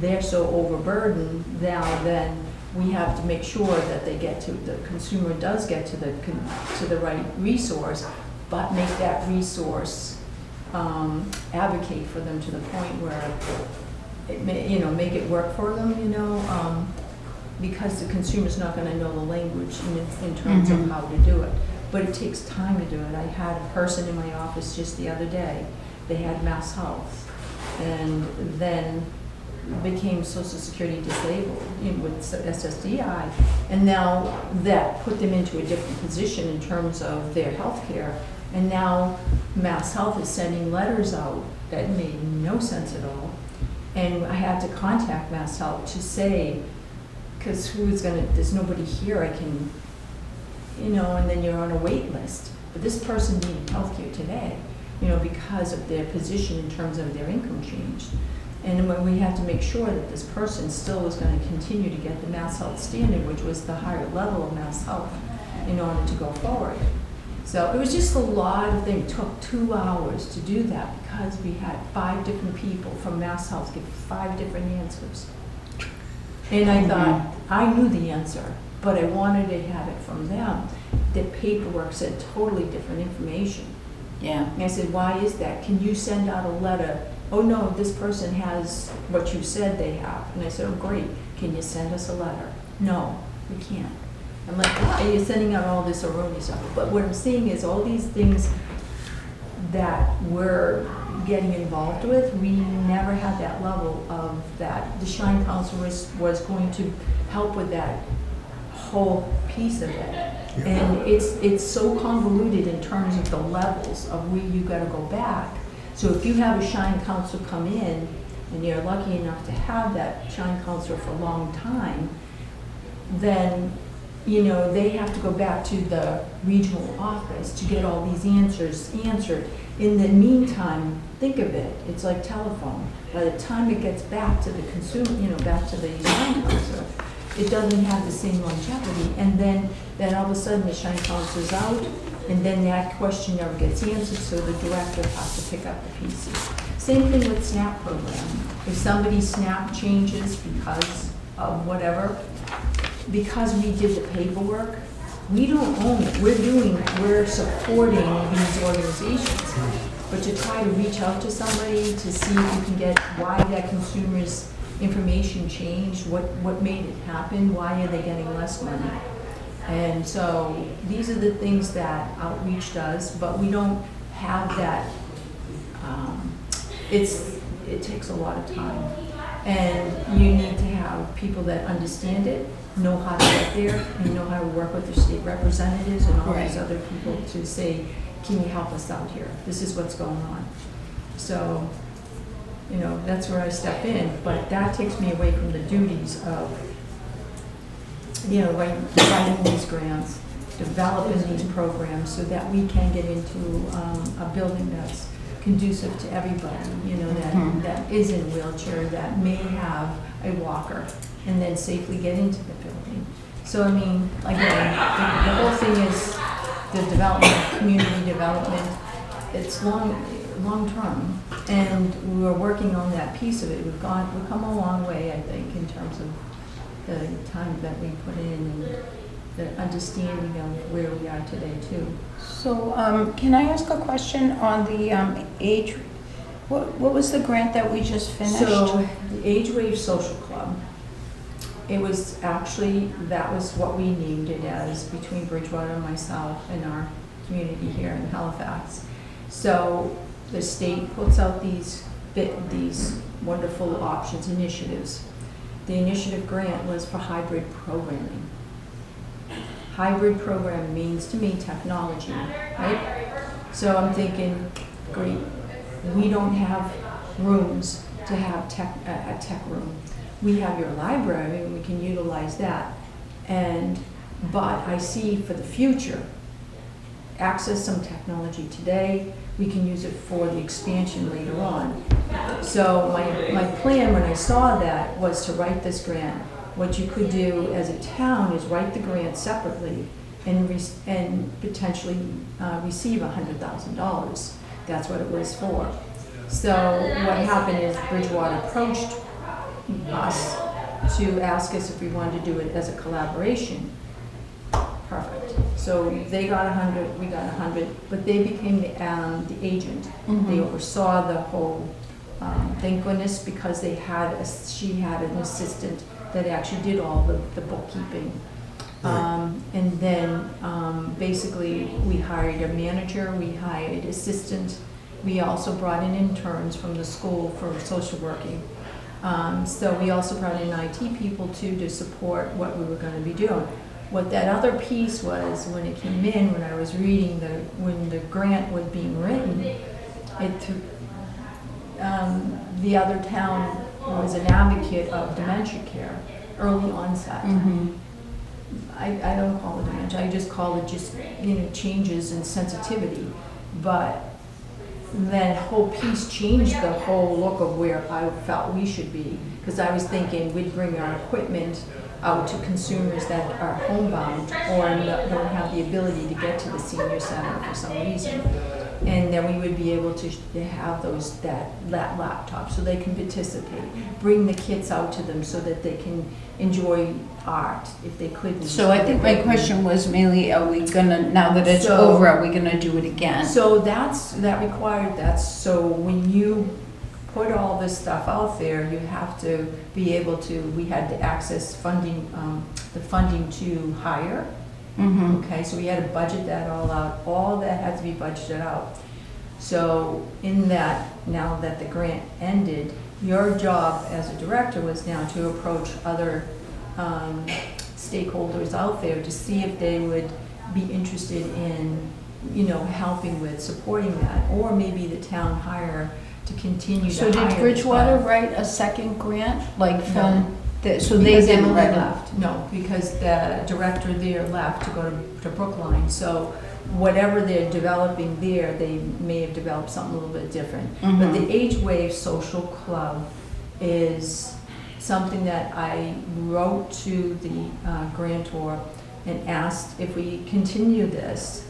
they're so overburdened now, then we have to make sure that the consumer does get to the right resource, but make that resource advocate for them to the point where it may, you know, make it work for them, you know, because the consumer's not going to know the language in terms of how to do it. But it takes time to do it. I had a person in my office just the other day. They had Mass Health, and then became Social Security disabled, you know, with SSDI, and now that put them into a different position in terms of their health care. And now Mass Health is sending letters out that made no sense at all. And I had to contact Mass Health to say, because there's nobody here I can, you know, and then you're on a wait list. But this person needed health care today, you know, because of their position in terms of their income changed. And when we had to make sure that this person still was going to continue to get the Mass Health standard, which was the higher level of Mass Health, in order to go forward. So it was just a lot of things. It took 2 hours to do that because we had 5 different people from Mass Health give 5 different answers. And I thought, I knew the answer, but I wanted to have it from them. The paperwork said totally different information. Yeah. And I said, why is that? Can you send out a letter? Oh no, this person has what you said they have. And I said, oh great, can you send us a letter? No, we can't. I'm like, why are you sending out all this erroneous stuff? But what I'm seeing is all these things that we're getting involved with, we never had that level of that. The Shine Council was going to help with that whole piece of it. And it's so convoluted in terms of the levels of where you gotta go back. So if you have a Shine Council come in, and you're lucky enough to have that Shine Council for a long time, then, you know, they have to go back to the regional office to get all these answers answered. In the meantime, think of it, it's like telephone. By the time it gets back to the consumer, you know, back to the Shine Council, it doesn't have the same longevity. And then all of a sudden the Shine Council is out, and then that question never gets answered, so the director has to pick up the pieces. Same thing with SNAP program. If somebody's SNAP changes because of whatever, because we did the paperwork, we don't own it. We're supporting these organizations. But to try to reach out to somebody to see if you can get why that consumer's information changed, what made it happen, why are they getting less money? And so these are the things that outreach does, but we don't have that. it takes a lot of time. And you need to have people that understand it, know how to get there, and know how to work with the state representatives and all these Right. other people to say, can you help us out here? This is what's going on. So, you know, that's where I step in, but that takes me away from the duties of, you know, writing these grants, developing these programs so that we can get into a building that's conducive to everybody, you know, that is in a wheelchair, that may have a walker, and then safely get into the building. So, I mean, again, the whole thing is the development, community development, it's long-term, and we're working on that piece of it. We've come a long way, I think, in terms of the time that we put in and the understanding of where we are today, too. So, can I ask a question on the age, what was the grant that we just finished? So, the Age Wave Social Club, it was actually, that was what we named it as between Bridgewater and myself and our community here in Halifax. So, the state puts out these wonderful options, initiatives. The initiative grant was for hybrid programming. Hybrid program means to me technology, right? So I'm thinking, great, we don't have rooms to have a tech room. We have your library and we can utilize that. But I see for the future, access some technology today, we can use it for the expansion later on. So my plan when I saw that was to write this grant. What you could do as a town is write the grant separately and potentially receive $100,000. That's what it was for. So what happened is Bridgewater approached us to ask us if we wanted to do it as a collaboration. Perfect. So they got 100, we got 100, but they became the agent. They oversaw the whole, thank goodness, because she had an assistant that actually did all the bookkeeping. And then basically we hired a manager, we hired assistant, we also brought in interns from the school for social working. So we also brought in IT people too to support what we were going to be doing. What that other piece was, when it came in, when I was reading when the grant was being written, the other town was an advocate of dementia care, early onset. I don't call it dementia, I just call it changes in sensitivity. But that whole piece changed the whole look of where I felt we should be, because I was thinking we'd bring our equipment out to consumers that are homebound or don't have the ability to get to the senior center for some reason. And then we would be able to have that laptop so they can participate, bring the kits out to them so that they can enjoy art if they couldn't. So I think my question was mainly, are we gonna, now that it's over, are we gonna do it again? So so when you put all this stuff out there, you have to be able to, we had to access funding, the funding to hire. Okay, so we had to budget that all out. All that had to be budgeted out. So in that, now that the grant ended, your job as a director was now to approach other stakeholders out there to see if they would be interested in, helping with supporting that, or maybe the town hire to continue to hire. So did Bridgewater write a second grant, like from, so they Because didn't Emily write it? left. No, because the director there left to go to Brookline. So whatever they're developing there, they may have developed something a little bit different. But the Age Wave Social Club is something that I wrote to the grantor and asked if we continue this,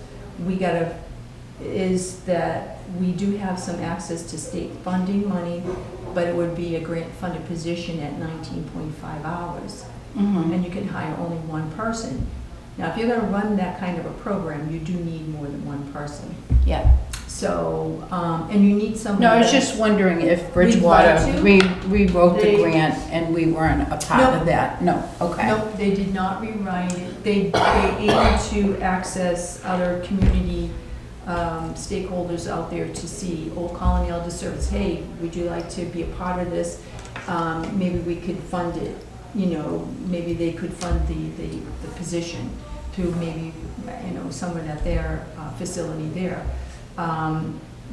is that we do have some access to state funding money, but it would be a grant-funded position at 19.5 hours. And you can hire only one person. Now, if you're gonna run that kind of a program, you do need more than one person. Yeah. So, and you need somebody. No, I was that's- just wondering if Bridgewater We'd like rewrote the They- grant and we weren't a part of that. No, okay. Nope, they did not rewrite it. They aimed to access other community stakeholders out there to see Old Colony Elder Service, hey, would you like to be a part of this? Maybe we could fund it, you know, maybe they could fund the position through maybe, you know, someone at their facility there.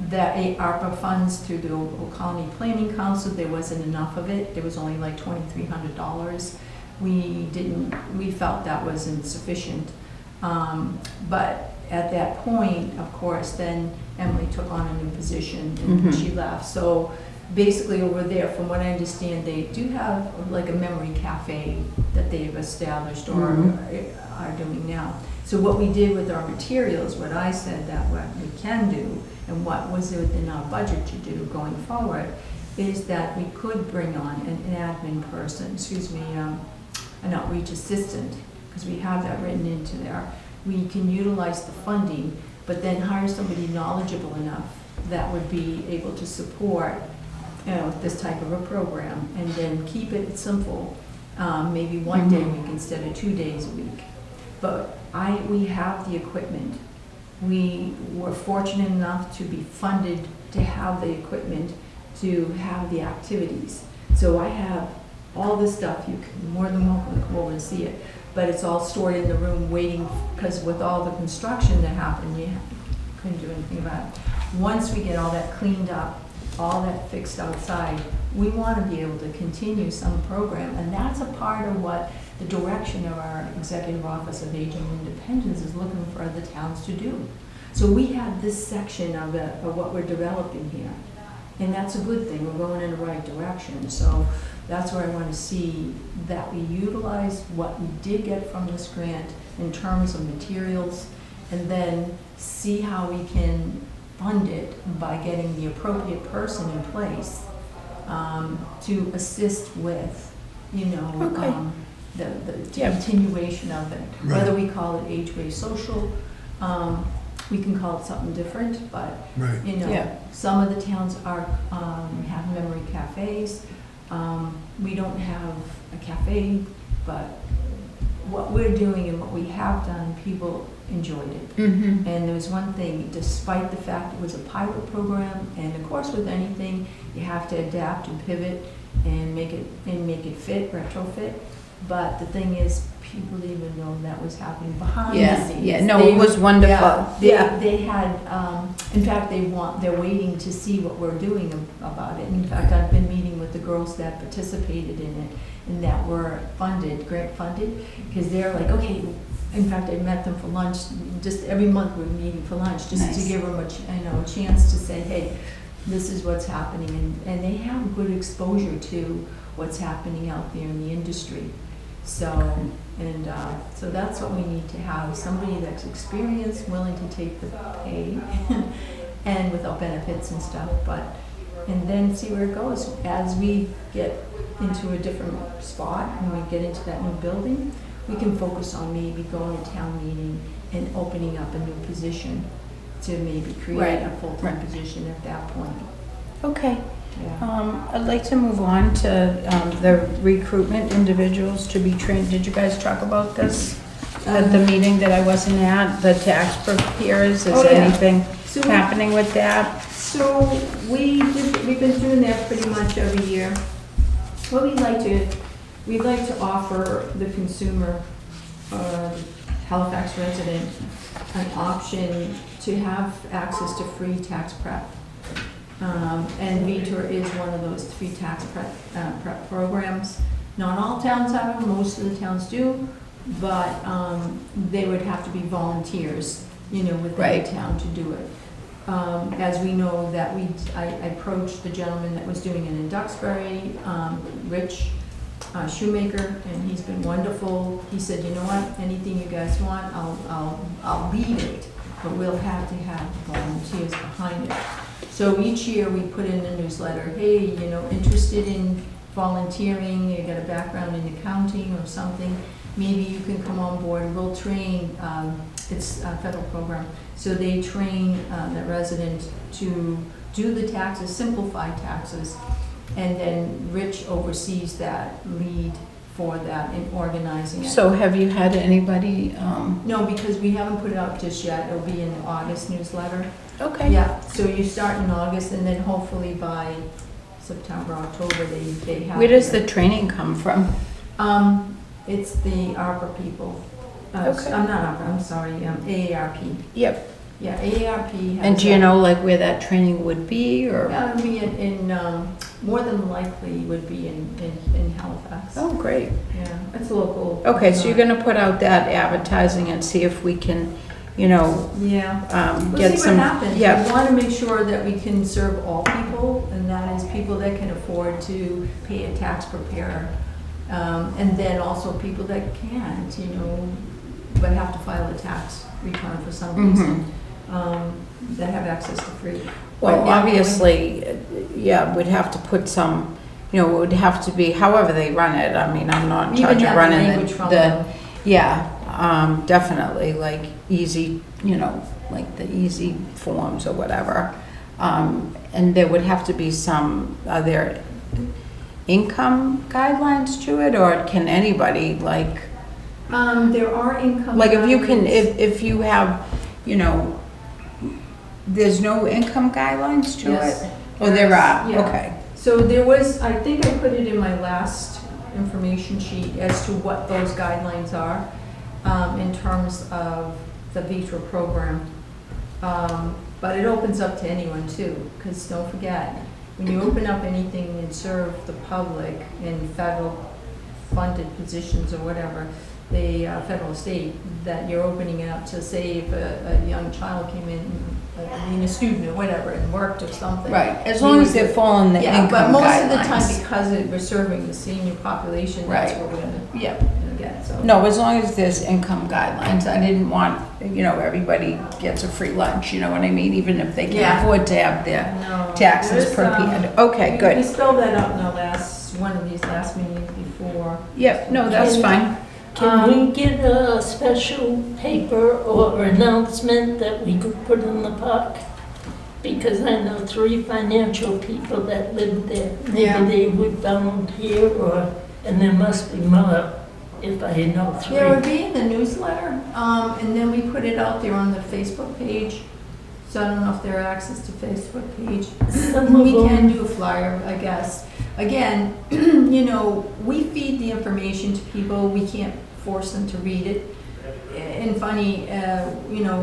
That ARPA funds through the Old Colony Planning Council, there wasn't enough of it. There was only like $2,300. We felt that was insufficient. But at that point, of course, then Emily took on a new position and she left. So basically over there, from what I understand, they do have like a memory cafe that they've established or are doing now. So what we did with our materials, what I said that what we can do and what was within our budget to do going forward is that we could bring on an admin person, an outreach assistant, because we have that written into there. We can utilize the funding, but then hire somebody knowledgeable enough that would be able to support, you know, this type of a program, and then keep it simple, maybe one day a week instead of 2 days a week. But we have the equipment. We were fortunate enough to be funded to have the equipment to have the activities. So I have all this stuff. You can more than welcome to come over and see it. But it's all stored in the room waiting, because with all the construction that happened, you couldn't do anything about it. Once we get all that cleaned up, all that fixed outside, we want to be able to continue some program. And that's a part of what the direction of our Executive Office of Aging and Independence is looking for other towns to do. So we have this section of what we're developing here. And that's a good thing. We're going in the right direction. So that's where I want to see that we utilize what we did get from this grant in terms of materials, and then see how we can fund it by getting the appropriate person in place to assist with, you know, the continuation of it. Right. Whether we call it age-based social, we can call it something different, but Right. you know, some of the towns are have memory cafes. We don't have a cafe, but what we're doing and what we have done, people enjoyed it. And there was one thing, despite the fact it was a pilot program, and of course with anything, you have to adapt and pivot and make it fit, retrofit. But the thing is, people didn't even know that was happening behind the scenes. It was wonderful. They had, in fact, they're waiting to see what we're doing about it. In fact, I've been meeting with the girls that participated in it and that were grant funded, because they're like, okay. In fact, I met them for lunch. Just every month we're meeting for lunch, just to give them a chance to say, hey, this is what's happening, and they have good exposure to what's happening out there in the industry. So, so that's what we need to have, somebody that's experienced, willing to take the pay, and without benefits and stuff, and then see where it goes. As we get into a different spot, and we get into that new building, we can focus on maybe going to town meeting and opening up a new position to maybe create a full-time position at that point. Okay. Yeah. I'd like to move on to the recruitment individuals to be trained. Did you guys talk about this at the meeting that I wasn't at? The tax preparers, is anything happening with that? So we've been doing that pretty much every year. What we'd like to offer the consumer, Halifax resident, an option to have access to free tax prep. And VTOR is one of those free tax prep programs. Not all towns have them, most of the towns do, but they would have to be volunteers, within the town to do it. As we know that I approached the gentleman that was doing it in Duxbury, Rich Shoemaker, and he's been wonderful. He said, you know what, anything you guys want, I'll lead it, but we'll have to have volunteers behind it. So each year we put in a newsletter, hey, interested in volunteering, you got a background in accounting or something, maybe you can come on board. We'll train, it's a federal program, so they train the resident to do the taxes, simplify taxes, and then Rich oversees that lead for that in organizing it. So have you had anybody, No, because we haven't put it out just yet. It'll be in the August newsletter. okay. Yeah, so you start in August and then hopefully by September, October, they have. Where does their- the training come from? It's the ARPA people. Okay. I'm not ARPA, I'm sorry, AARP. Yep. Yeah, AARP has. And do you know like where that training would be or? Yeah, it'll be more than likely would be in Halifax. Oh, great. Yeah, it's local. Okay, so you're gonna put out that advertising and see if we can, Yeah. We'll get see some. what happens. Yeah, We want to make sure that we can serve all people, and that is people that can afford to pay a tax preparer. And then also people that can't, but have to file a tax return for some reason, that have access to free. well, But yeah, obviously, yeah, we'd have to put some, it would have to be, however they run it, I mean, I'm not in Even charge of have the running language from the, them. yeah, definitely, like easy, like the easy forms or whatever. And there would have to be some, are there income guidelines to it, or can anybody, like, There are income. like if you can, guidelines. if you have, there's no income guidelines to Yes. it? Oh, there are, Yeah. okay. So there was, I think I put it in my last information sheet as to what those guidelines are, in terms of the VITRA program. But it opens up to anyone too, because don't forget, when you open up anything and serve the public in federal funded positions or whatever, the federal state, that you're opening it up to, say if a young child came in, being a student or whatever, and worked or something. Right, as long as they're following the Yeah, but income most of the time, guidelines. because we're serving the senior population, that's Right. what we're gonna Yeah, get, so. no, as long as there's income guidelines, I didn't want, everybody gets a free lunch, you know what I mean? Even if they can Yeah. afford to have their No, taxes there's, prepared. Okay, We good. spelled that out in one of these last meetings before. Yep, no, that's fine. Can we get a special paper or announcement that we could put in the park? Because I know 3 financial people that live there. Yeah. Maybe they would volunteer and there must be more if I know 3. Yeah, it would be in the newsletter, and then we put it out there on the Facebook page. So I don't know if there are access to Facebook page. Some of We can them, do a flyer, I guess. Again, we feed the information to people, we can't force them to read it. And funny,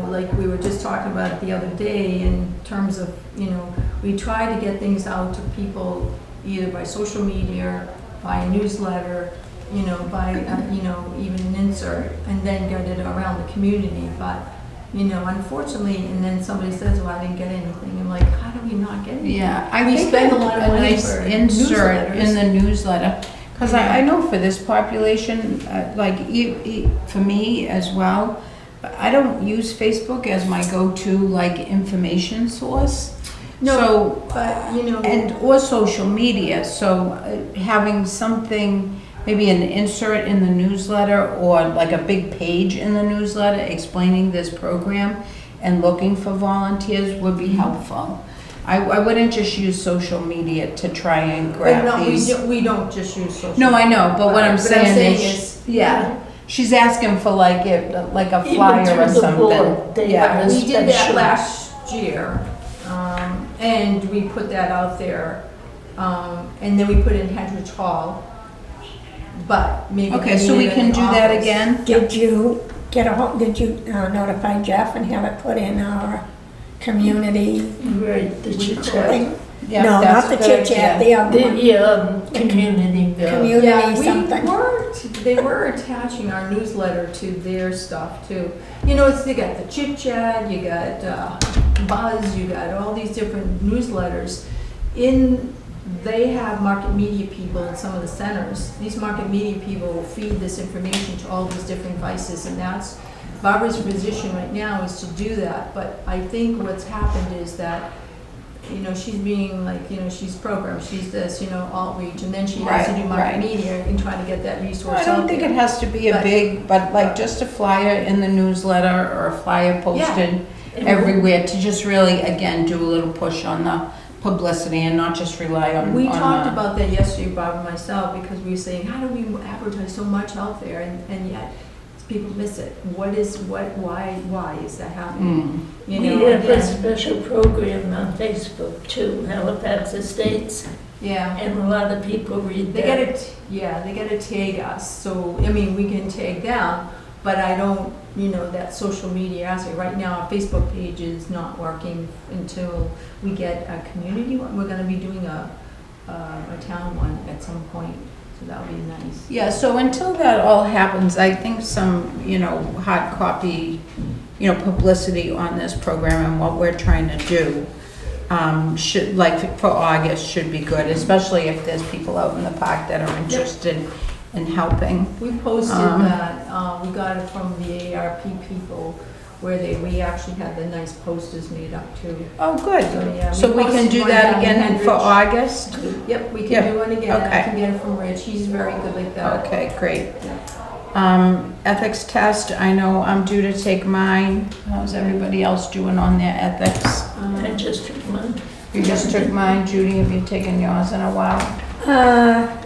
like we were just talking about it the other day in terms of, we try to get things out to people either by social media, by a newsletter, by, even an insert, and then get it around the community. But, unfortunately, and then somebody says, well, I didn't get anything. I'm like, how do we not get anything? Yeah, I We think spend a lot of a money nice for insert in newsletters. the newsletter. Because I know for this population, like for me as well, I don't use Facebook as my go-to like information source. No, So, but, or social media, so having something, maybe an insert in the newsletter or like a big page in the newsletter explaining this program and looking for volunteers would be helpful. I wouldn't just use social media to try and but grab no, these. we don't just use social. No, I know, but what I'm But saying is, yeah, she's asking for like a even flyer or through the something. board, they Yeah. have a We did that special. last year, and we put that out there, and then we put it in Hedgeridge Hall, but maybe. Okay, so we need it can in do the that office. again? Did you did you notify Jeff and have it put in our community Right, the chit chat. thing? Yeah, No, that's not the a good chit chat, idea. the other one. The community bill. Community Yeah, something. they were attaching our newsletter to their stuff too. They got the chit chat, you got Buzz, you got all these different newsletters. They have market media people in some of the centers. These market media people will feed this information to all these different vices, and that's, Barbara's position right now is to do that. But I think what's happened is that, she's being like, she's programmed, she's this, outreach, and then she has to do Right, market right. media and trying to get that resource I out don't think there. it has to be a But- big, but like just a flyer in the newsletter or a flyer posted And everywhere to just really, again, do a little push on publicity and not just rely on. We on talked the- about that yesterday, Bob and myself, because we were saying, how do we advertise so much out there, and yet people miss it. Why is that happening? Mm. You We know, have a again, special program on Facebook too, Halifax Estates, yeah. and a lot of people read They that. they gotta tag us, so, I mean, we can tag them, but I don't, that social media aspect, right now, our Facebook page is not working until we get a community one. We're gonna be doing a town one at some point, so that'll be nice. Yeah, so until that all happens, I think some, hard copy, publicity on this program and what we're trying to do, should, like for August, should be good, especially if there's people out in the park that are interested in helping. We posted Um, that, we got it from the ARP people, where we actually had the nice posters made up too. Oh, good. So, yeah, So we can posted do one that down in again for Hendrich. August? Yep, we Yep, can do one again, I okay. can get it from Rich, he's very good like that. Okay, great. Yeah. Ethics test, I know I'm due to take mine. How's everybody else doing on their ethics? I just took mine. You just took mine, Judy, have you taken yours in a while?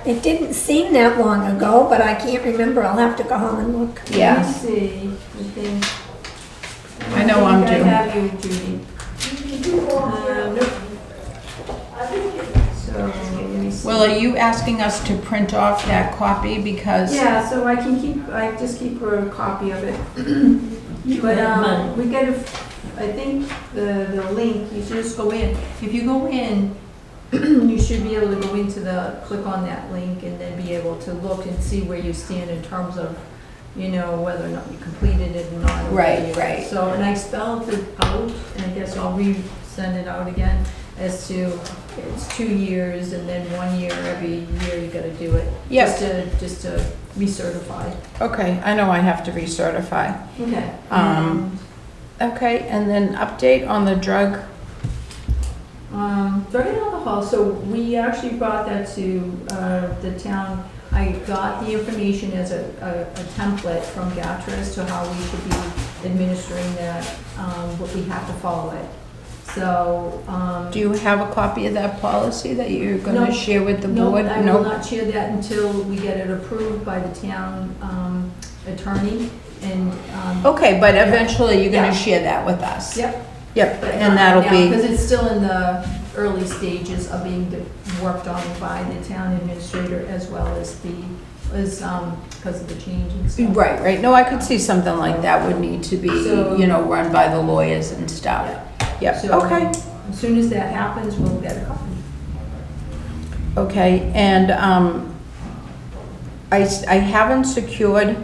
It didn't seem that long ago, but I can't remember. I'll have to go home and look. Let Yeah, me see, I think. I know I'm think due. I have you, Judy. Nope. So, let me see. Well, are you asking us to print off that copy because? Yeah, so I just keep her a copy of it. You But, have mine. we get I think the link, you should just go in. If you go in, you should be able to go into click on that link and then be able to look and see where you stand in terms of, whether or not you completed it or not. or Right, whether you- right. So, and I spelled it out, and I guess I'll send it out again as to, it's 2 years and then 1 year, every year you gotta do it. Yep. Just to recertify. Okay, I know I have to recertify. Okay. Okay, and then update on the drug. Drug and alcohol, so we actually brought that to the town. I got the information as a template from GATRA as to how we should be administering that, what we have to follow it. So, Do you have a copy of that policy that you're No. gonna share with the no, board? I will not share that until we get it approved by the town attorney and. Okay, but eventually you're Yeah. gonna share that with us? Yep. Yep, and that'll Because be, it's still in the early stages of being worked on by the town administrator as well as because of the change and stuff. right, no, I could see something like that would need to be, So- run by the lawyers and stuff. Yep, So, okay. as soon as that happens, we'll get a copy. Okay, and I haven't secured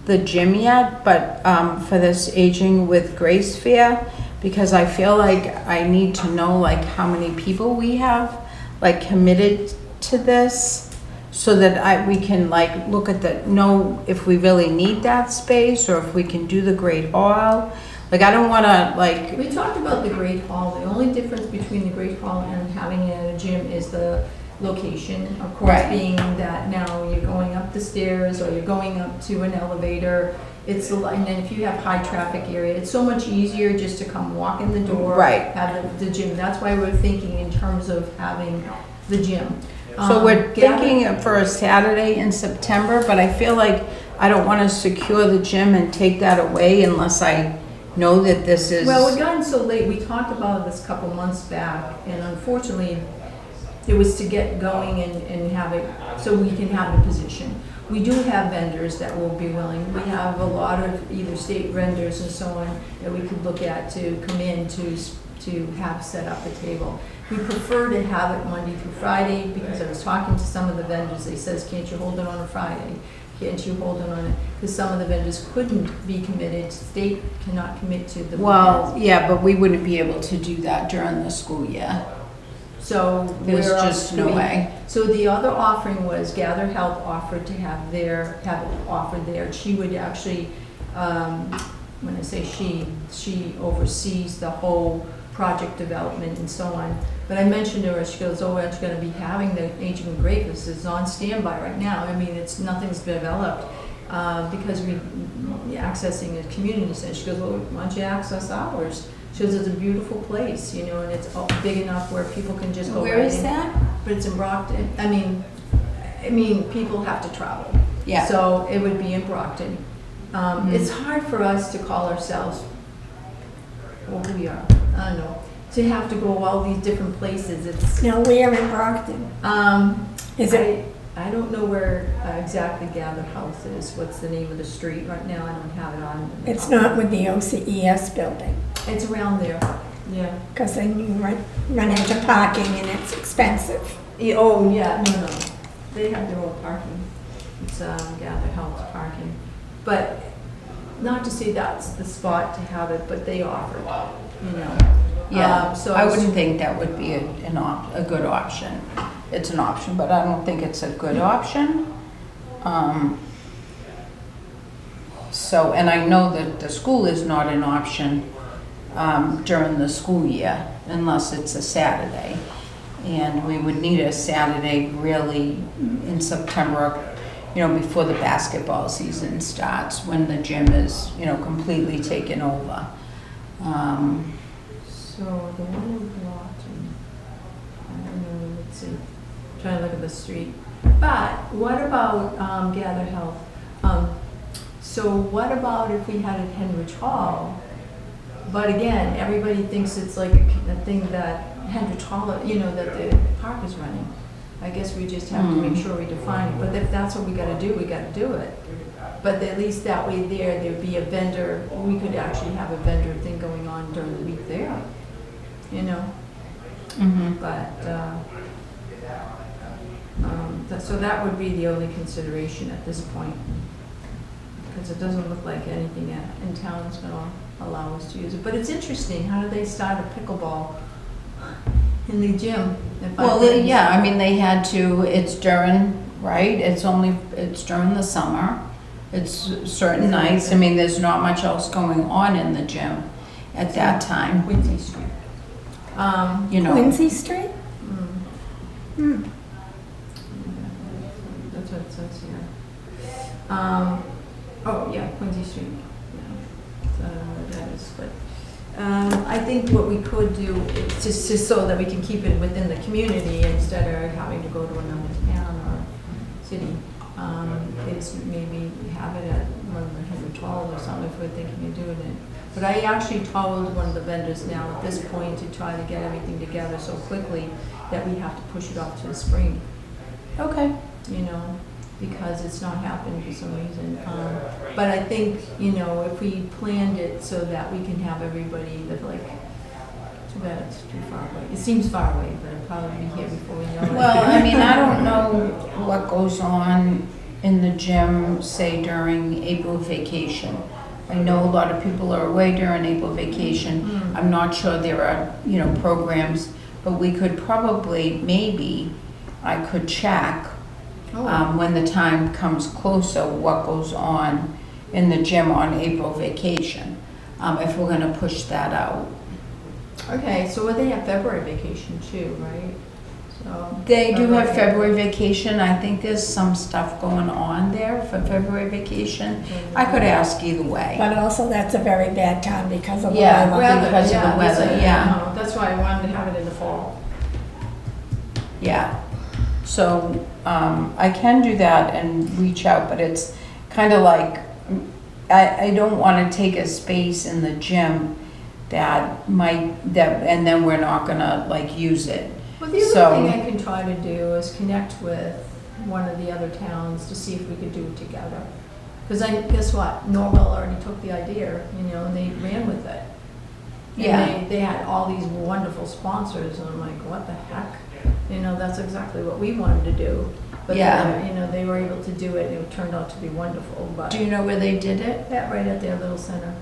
the gym yet, but for this Aging with Grace Fair, because I feel like I need to know like how many people we have like committed to this, so that we can like look at know if we really need that space or if we can do the Great Hall. Like I don't wanna like, We talked about the Great Hall. The only difference between the Great Hall and having it in a gym is the location. Of course, Right. being that now you're going up the stairs or you're going up to an elevator. And then if you have high traffic area, it's so much easier just to come walk in the door. Right. Have the gym. That's why we're thinking in terms of having the gym. so we're Gavin- thinking for a Saturday in September, but I feel like I don't wanna secure the gym and take that away unless I know that this is. Well, we've gotten so late, we talked about this a couple months back, and unfortunately, it was to get going and have it, so we can have the position. We do have vendors that will be willing, we have a lot of either state vendors and so on that we could look at to come in to have set up a table. We prefer to have it Monday through Friday, because I was talking to some of the vendors, they says, can't you hold it on a Friday? Can't you hold it on it? Because some of the vendors couldn't be committed, state cannot commit to the Well, weekends. yeah, but we wouldn't be able to do that during the school year. So There's where else just do no we- way. So the other offering was Gather Health offered to have it offered there. She would actually, when I say she oversees the whole project development and so on. But I mentioned to her, she goes, oh, aren't you gonna be having the Aging and Great? This is on standby right now. I mean, nothing's developed, because we accessing a community center. She goes, well, why don't you access ours? She goes, it's a beautiful place, you know, and it's all big enough where people can just go Where right is in. that? But it's in Brockton. I mean, people have to travel. Yeah. So it would be in Brockton. It's hard for us to call ourselves what we are. I don't know. To have to go all these different places. It's Now, where in Brockton? Is it, I don't know where exactly Gather House is. What's the name of the street right now? I don't have it on. it's not with the OCES building, It's around there. Yeah. because then you run into parking and it's expensive. Oh, yeah, no. They have their own parking. It's Gather House parking. But not to say that's the spot to have it, but they offer it, you know. Yeah, So I wouldn't think that would be a good option. It's an option, but I don't think it's a good option. So, and I know that the school is not an option during the school year unless it's a Saturday. And we would need a Saturday really in September, you know, before the basketball season starts, when the gym is, you know, completely taken over. So the one in Brockton, I don't know, let's see, trying to look at the street. But what about Gather Health? So what about if we had it at Henrich Hall? But again, everybody thinks it's like a thing that Henrich Hall, you know, that the park is running. I guess we just have to make sure we define it. But if that's what we gotta do, we gotta do it. But at least that way there'd be a vendor, we could actually have a vendor thing going on during the week there, you know? But, so that would be the only consideration at this point. Because it doesn't look like anything in town is gonna allow us to use it. But it's interesting, how do they start a pickleball in the gym? Well, yeah, I mean, they had to, it's during, right? It's during the summer. It's certain nights. I mean, there's not much else going on in the gym at that time, Quincy Street. you know. Quincy Street? That's what it says here. Oh, yeah, Quincy Street. Yeah. I don't know what that is, but I think what we could do is just so that we can keep it within the community instead of having to go to another town or city, is maybe have it at one of the 112 or something if we're thinking of doing it. But I actually told one of the vendors now at this point to try to get everything together so quickly that we have to push it off to the spring. Okay. You know, because it's not happening for some reason. But I think, you know, if we planned it so that we can have everybody that like, too bad it's too far away. It seems far away, but it'll probably be here before we know it. Well, I mean, I don't know what goes on in the gym, say during April vacation. I know a lot of people are away during April vacation. I'm not sure there are, you know, programs, but we could probably, maybe, I could check when the time comes closer, what goes on in the gym on April vacation, if we're gonna push that out. Okay, so they have February vacation too, right? So They do have February vacation. I think there's some stuff going on there for February vacation. I could ask either way. But also that's a very bad time because of the Yeah. weather. Because of the weather, yeah. That's why I wanted to have it in the fall. Yeah. So I can do that and reach out, but it's kind of like, I don't want to take a space in the gym that and then we're not gonna like use it. Well, the other thing I can try to do is connect with one of the other towns to see if we could do it together. Because guess what? Norwell already took the idea, you know, and they ran with it. Yeah. And they had all these wonderful sponsors, and I'm like, what the heck? You know, that's exactly what we wanted to do. But Yeah. you know, they were able to do it, and it turned out to be wonderful. But Do you know where they did it? right at their little center.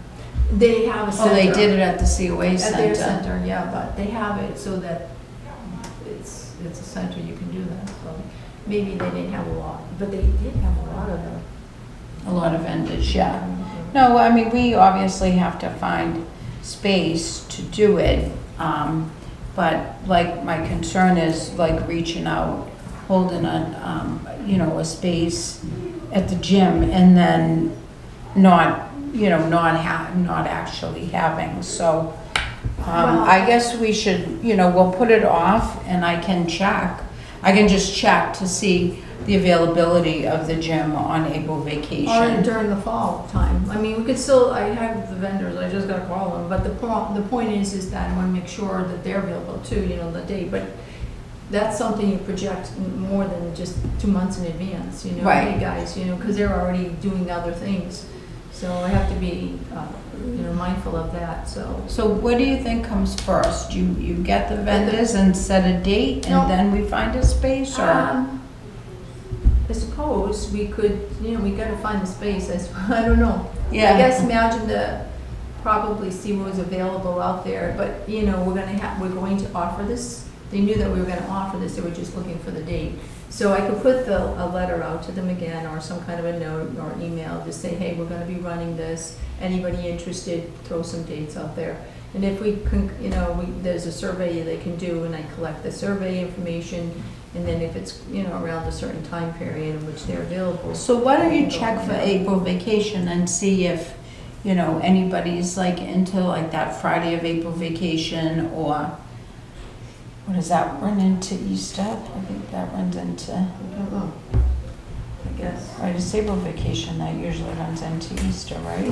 They have a Oh, center. they did it at the COA At their Center. center, yeah, but they have it so that it's a center, you can do that, so maybe they didn't have a lot, but they did have a lot of them. A lot of vendors, yeah. No, I mean, we obviously have to find space to do it. But like, my concern is like reaching out, holding you know, a space at the gym and then not actually having. So I guess we should, we'll put it off and I can just check to see the availability of the gym on April Or vacation. during the fall time. I mean, we could still, I have the vendors, I just gotta call them, but the point is that I wanna make sure that they're available too, the date, but that's something you project more than just 2 months in advance, Right. Hey guys, because they're already doing other things. So I have to be, mindful of that, so. So what do you think comes first? You get the vendors and set a date No. and then we find a space, or? I suppose we could, we gotta find the space, I don't know. I Yeah. guess imagine probably see what was available out there, but, we're going to offer this. They knew that we were gonna offer this, they were just looking for the date. So I could put a letter out to them again, or some kind of a note or email, just say, hey, we're gonna be running this. Anybody interested, throw some dates out there. And if we can, there's a survey they can do, and I collect the survey information, and then if it's, around a certain time period in which they're available. So why don't you we can go check from for there. April vacation and see if, anybody's like into like that Friday of April vacation, or what does that run into Easter? I think that runs into, I don't know. I guess. right, it's April vacation that usually runs into Easter, right?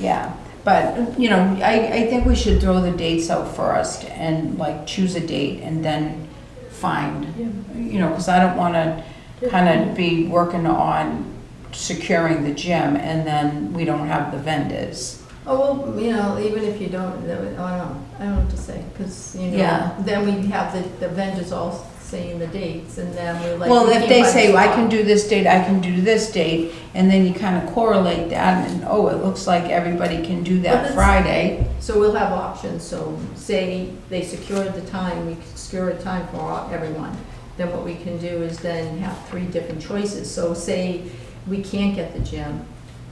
Yeah, but, I think we should throw the dates out first and like choose a date and then find, because I don't want to kind of be working on securing the gym and then we don't have the vendors. Oh, well, even if you don't, I don't know what to say, because, Yeah. then we have the vendors all saying the dates, and then we're like. Well, we if can't they find say, a I spot. can do this date, I can do this date, and then you kind of correlate that, and, oh, it looks like everybody can do But that it's- Friday. So we'll have options, so say they secured the time, we secured a time for everyone. Then what we can do is then have 3 different choices. So say we can't get the gym,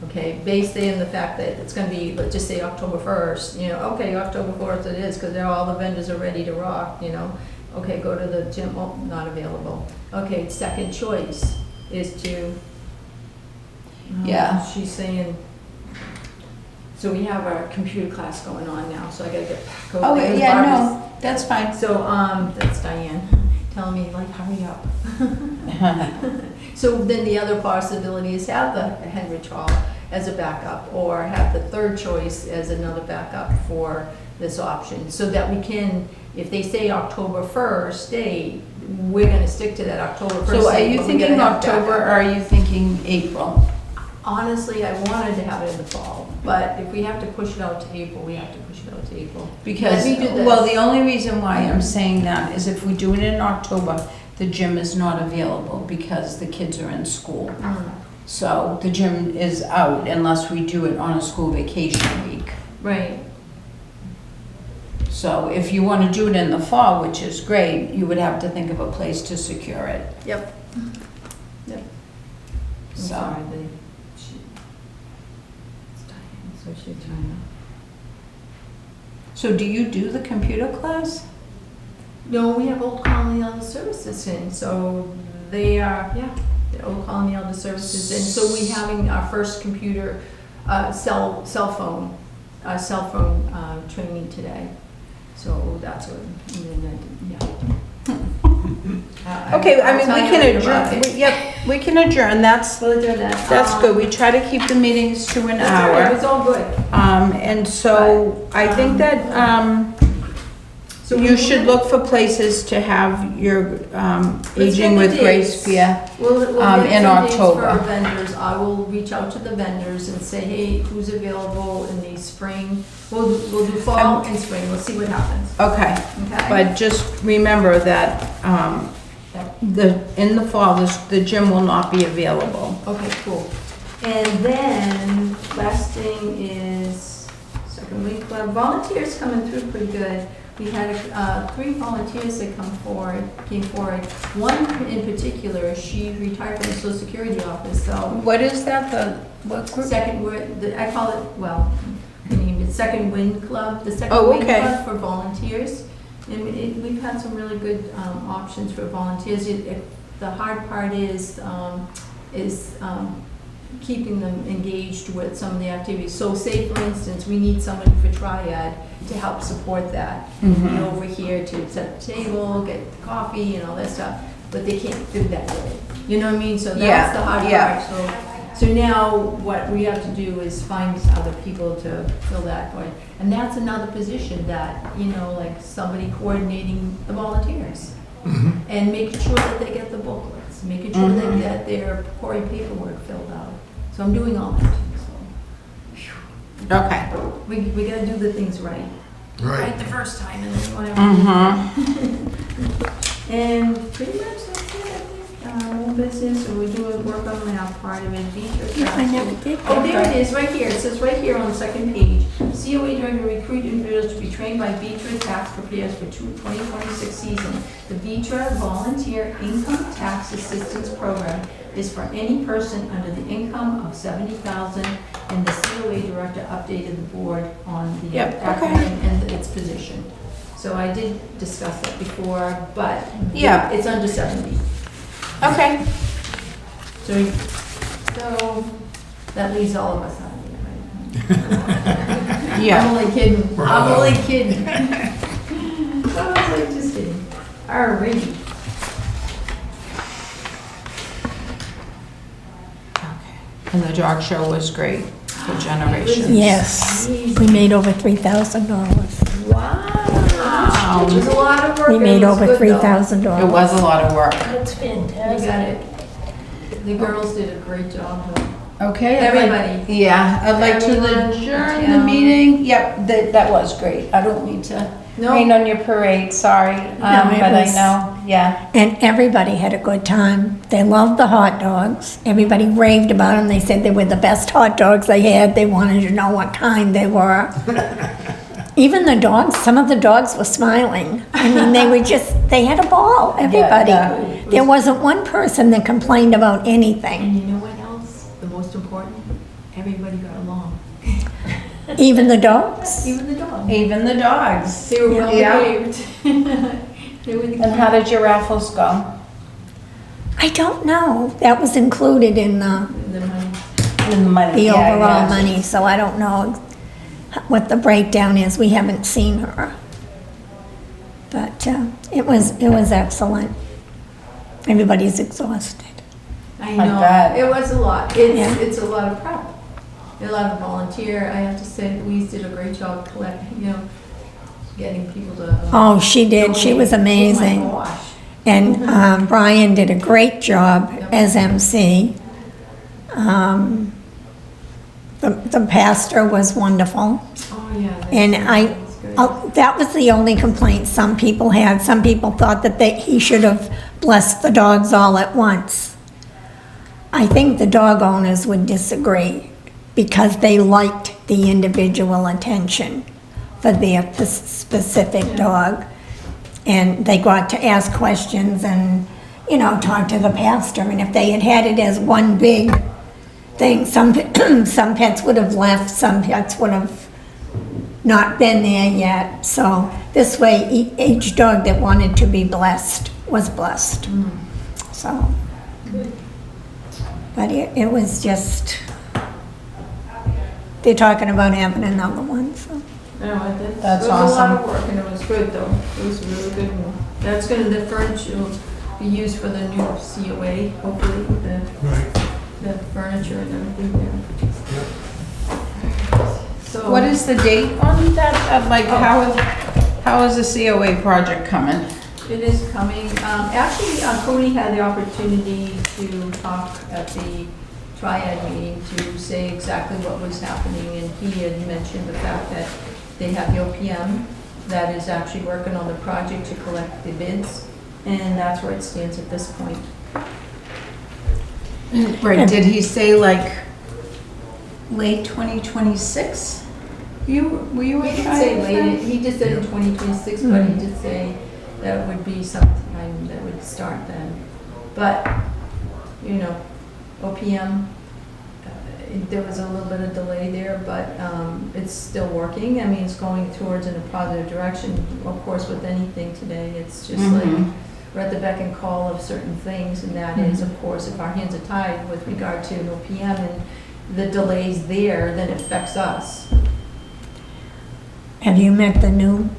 okay, based on the fact that it's gonna be, let's just say October 1st, okay, October 4th it is, because all the vendors are ready to rock, okay, go to the gym, oh, not available. Okay, second choice is to, Yeah. she's saying, so we have our computer class going on now, so I gotta get back over Oh, there. yeah, Barbara's- no, that's fine. So, that's Diane telling me, like, hurry up. So then the other possibility is have the Henrich Hall as a backup, or have the third choice as another backup for this option, so that we can, if they say October 1st date, we're gonna stick to that October 1st date. So are you but we thinking gotta have October, or backup. are you thinking April? Honestly, I wanted to have it in the fall, but if we have to push it out to April, we have to push it out to April. Because, Let me do this. well, the only reason why I'm saying that is if we do it in October, the gym is not available because the kids are in school. So the gym is out unless we do it on a school vacation week. Right. So if you want to do it in the fall, which is great, you would have to think of a place to secure it. Yep. I'm So, sorry, it's Diane, so she's trying so do you do the computer class? to. No, we have Old Colony Elder Services in, so they are, the Old Colony Elder Services, and so we having our first computer, cell phone training today. So that's what, and then, Okay, I mean, I'll we tell you can about adjourn, it. yep, we can adjourn, that's We'll do that. That's good. We try to keep the meetings to an That's all right, hour. it's all good. And so I think that So you should look for places to have your Aging with Grace Fair. We'll in get some dates for October. our vendors. I will reach out to the vendors and say, hey, who's available in the spring? We'll do fall and spring, we'll see what happens, Okay, okay? but just remember that in the fall, the gym will not be available. Okay, cool. And then, last thing is, second week, volunteers coming through pretty good. We had 3 volunteers that came forward. One in particular, she retired from the Social Security office, so What is that, what group? I call it, well, I mean, it's Second Wind Club, the Second Oh, Wind okay. Club for volunteers. And we've had some really good options for volunteers. The hard part is keeping them engaged with some of the activities. So say, for instance, we need somebody for Triad to help support that. Be over here to set the table, get the coffee and all that stuff, but they can't do that with it. You know what I mean? So Yeah, that's the hard yeah. part. So now what we have to do is find other people to fill that void. And that's another position that, you know, like somebody coordinating the volunteers. And making sure that they get the booklets, making sure they get their Cory paperwork filled out. So I'm doing all that, so. Okay. We gotta do the things right. Right. The first time and then whatever. Mm-hmm. And pretty much that's it, I think. Own business, so we're doing work on that part of it. Beach I never did. Oh, there it is, right here. It says right here on the second page. COA director recruit individuals to be trained by Beatra tax preparers for 2026 season. The Beatra Volunteer Income Tax Assistance Program is for any person under the income of $70,000, and the COA director updated the board on the Yep, okay. acronym and its position. So I did discuss that before, but Yeah. it's under 70. Okay. So that leaves all of us out of here, right? I'm Yeah. only kidding. Wow. I'm only kidding. I was like, just kidding. Alrighty. And the dog show was great for generations. Yes, we made over $3,000. Wow. It was a lot of work. We and made it was over good, though. $3,000. It was a lot of work. That's You fantastic. got it. The girls did a great job, though. Okay. Everybody. Yeah, I'd like to Everyone, adjourn the town. meeting. Yep, that was great. I don't need to No. rain on your parade, sorry. it But I was- know, yeah. And everybody had a good time. They loved the hot dogs. Everybody raved about them. They said they were the best hot dogs they had. They wanted to know what kind they were. Even the dogs, some of the dogs were smiling. I mean, they had a ball, everybody. yeah. There wasn't one person that complained about anything, And you know what else? The most important? Everybody got along. even the dogs. Even the dog. Even the dogs. They were well Yeah. behaved. They were the And how did your raffles go? I don't know. That was included in the money. In the money. the yeah, overall yeah. money, so I don't know what the breakdown is. We haven't seen her. But it was excellent. Everybody's exhausted. I I know, bet. it was a lot. Yeah. It's a lot of prep. A lot of volunteer. I have to say, Louise did a great job collecting, getting people to. Oh, she did. She was amazing. Oh my gosh. And Brian did a great job as MC. The pastor was wonderful. Oh, yeah. that's And good. That's good. that was the only complaint some people had. Some people thought that he should have blessed the dogs all at once. I think the dog owners would disagree because they liked the individual attention for their specific dog. And they got to ask questions and, talk to the pastor. And if they had had it as one big thing, some pets would have left, some pets would have not been there yet. So this way, each dog that wanted to be blessed was blessed. So, but it was just, they're talking about having another one, so. No, That's it was a lot awesome. of work and it was good though. It was really good. And that's the furniture will be used for the new COA, hopefully, Right. the furniture and everything there. So. What is the date on that? How is the COA project coming? It is coming. Actually, Cody had the opportunity to talk at the Triad meeting to say exactly what was happening, and he had mentioned the fact that they have the OPM that is actually working on the project to collect the bids, and that's where it stands at this point. Right, did he say like late 2026? Were you He at did Triad say then? late, he just said in 2026, but he did say that would be sometime that would start then. But, OPM, there was a little bit of delay there, but it's still working. I mean, it's going towards in a positive direction. Of course, with anything today, it's just like, Mhm. we're at the beck and call of certain things, and that is, of course, if our hands are tied with regard to no PM and the delays there, then it affects us. Have you met the new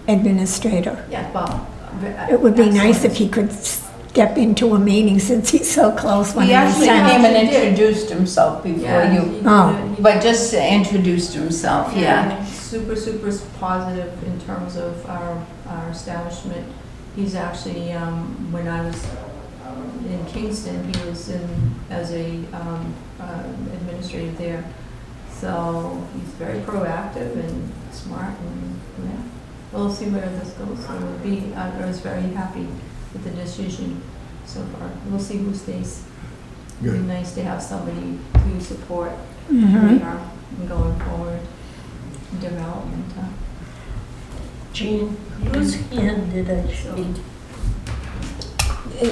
administrator? Yeah, Bob. It would be nice excellent. if he could step into a meeting since he's so close when He he actually sends. came and He did. introduced himself before Yeah, you, he did Oh. it. He but did it. just introduced himself, yeah. Super, super positive in terms of our establishment. He's actually, when I was in Kingston, he was as a administrator there. So he's very proactive and smart, and yeah, we'll see where this goes. So I was very happy with the decision so far. We'll see who stays. It'd be Good. nice to have somebody to support Mhm. our going forward development. Jean, whose hand did I shake?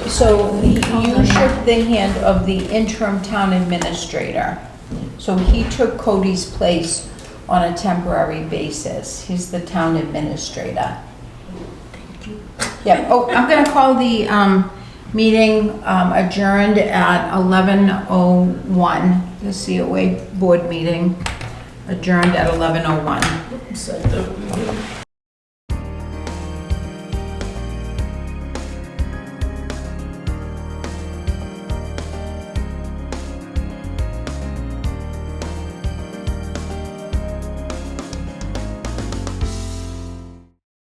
So you shook the hand of the interim town administrator. So he took Cody's place on a temporary basis. He's the town administrator. Yeah, oh, I'm gonna call the meeting adjourned at 11:01. The COA board meeting adjourned at 11:01. So I thought we were-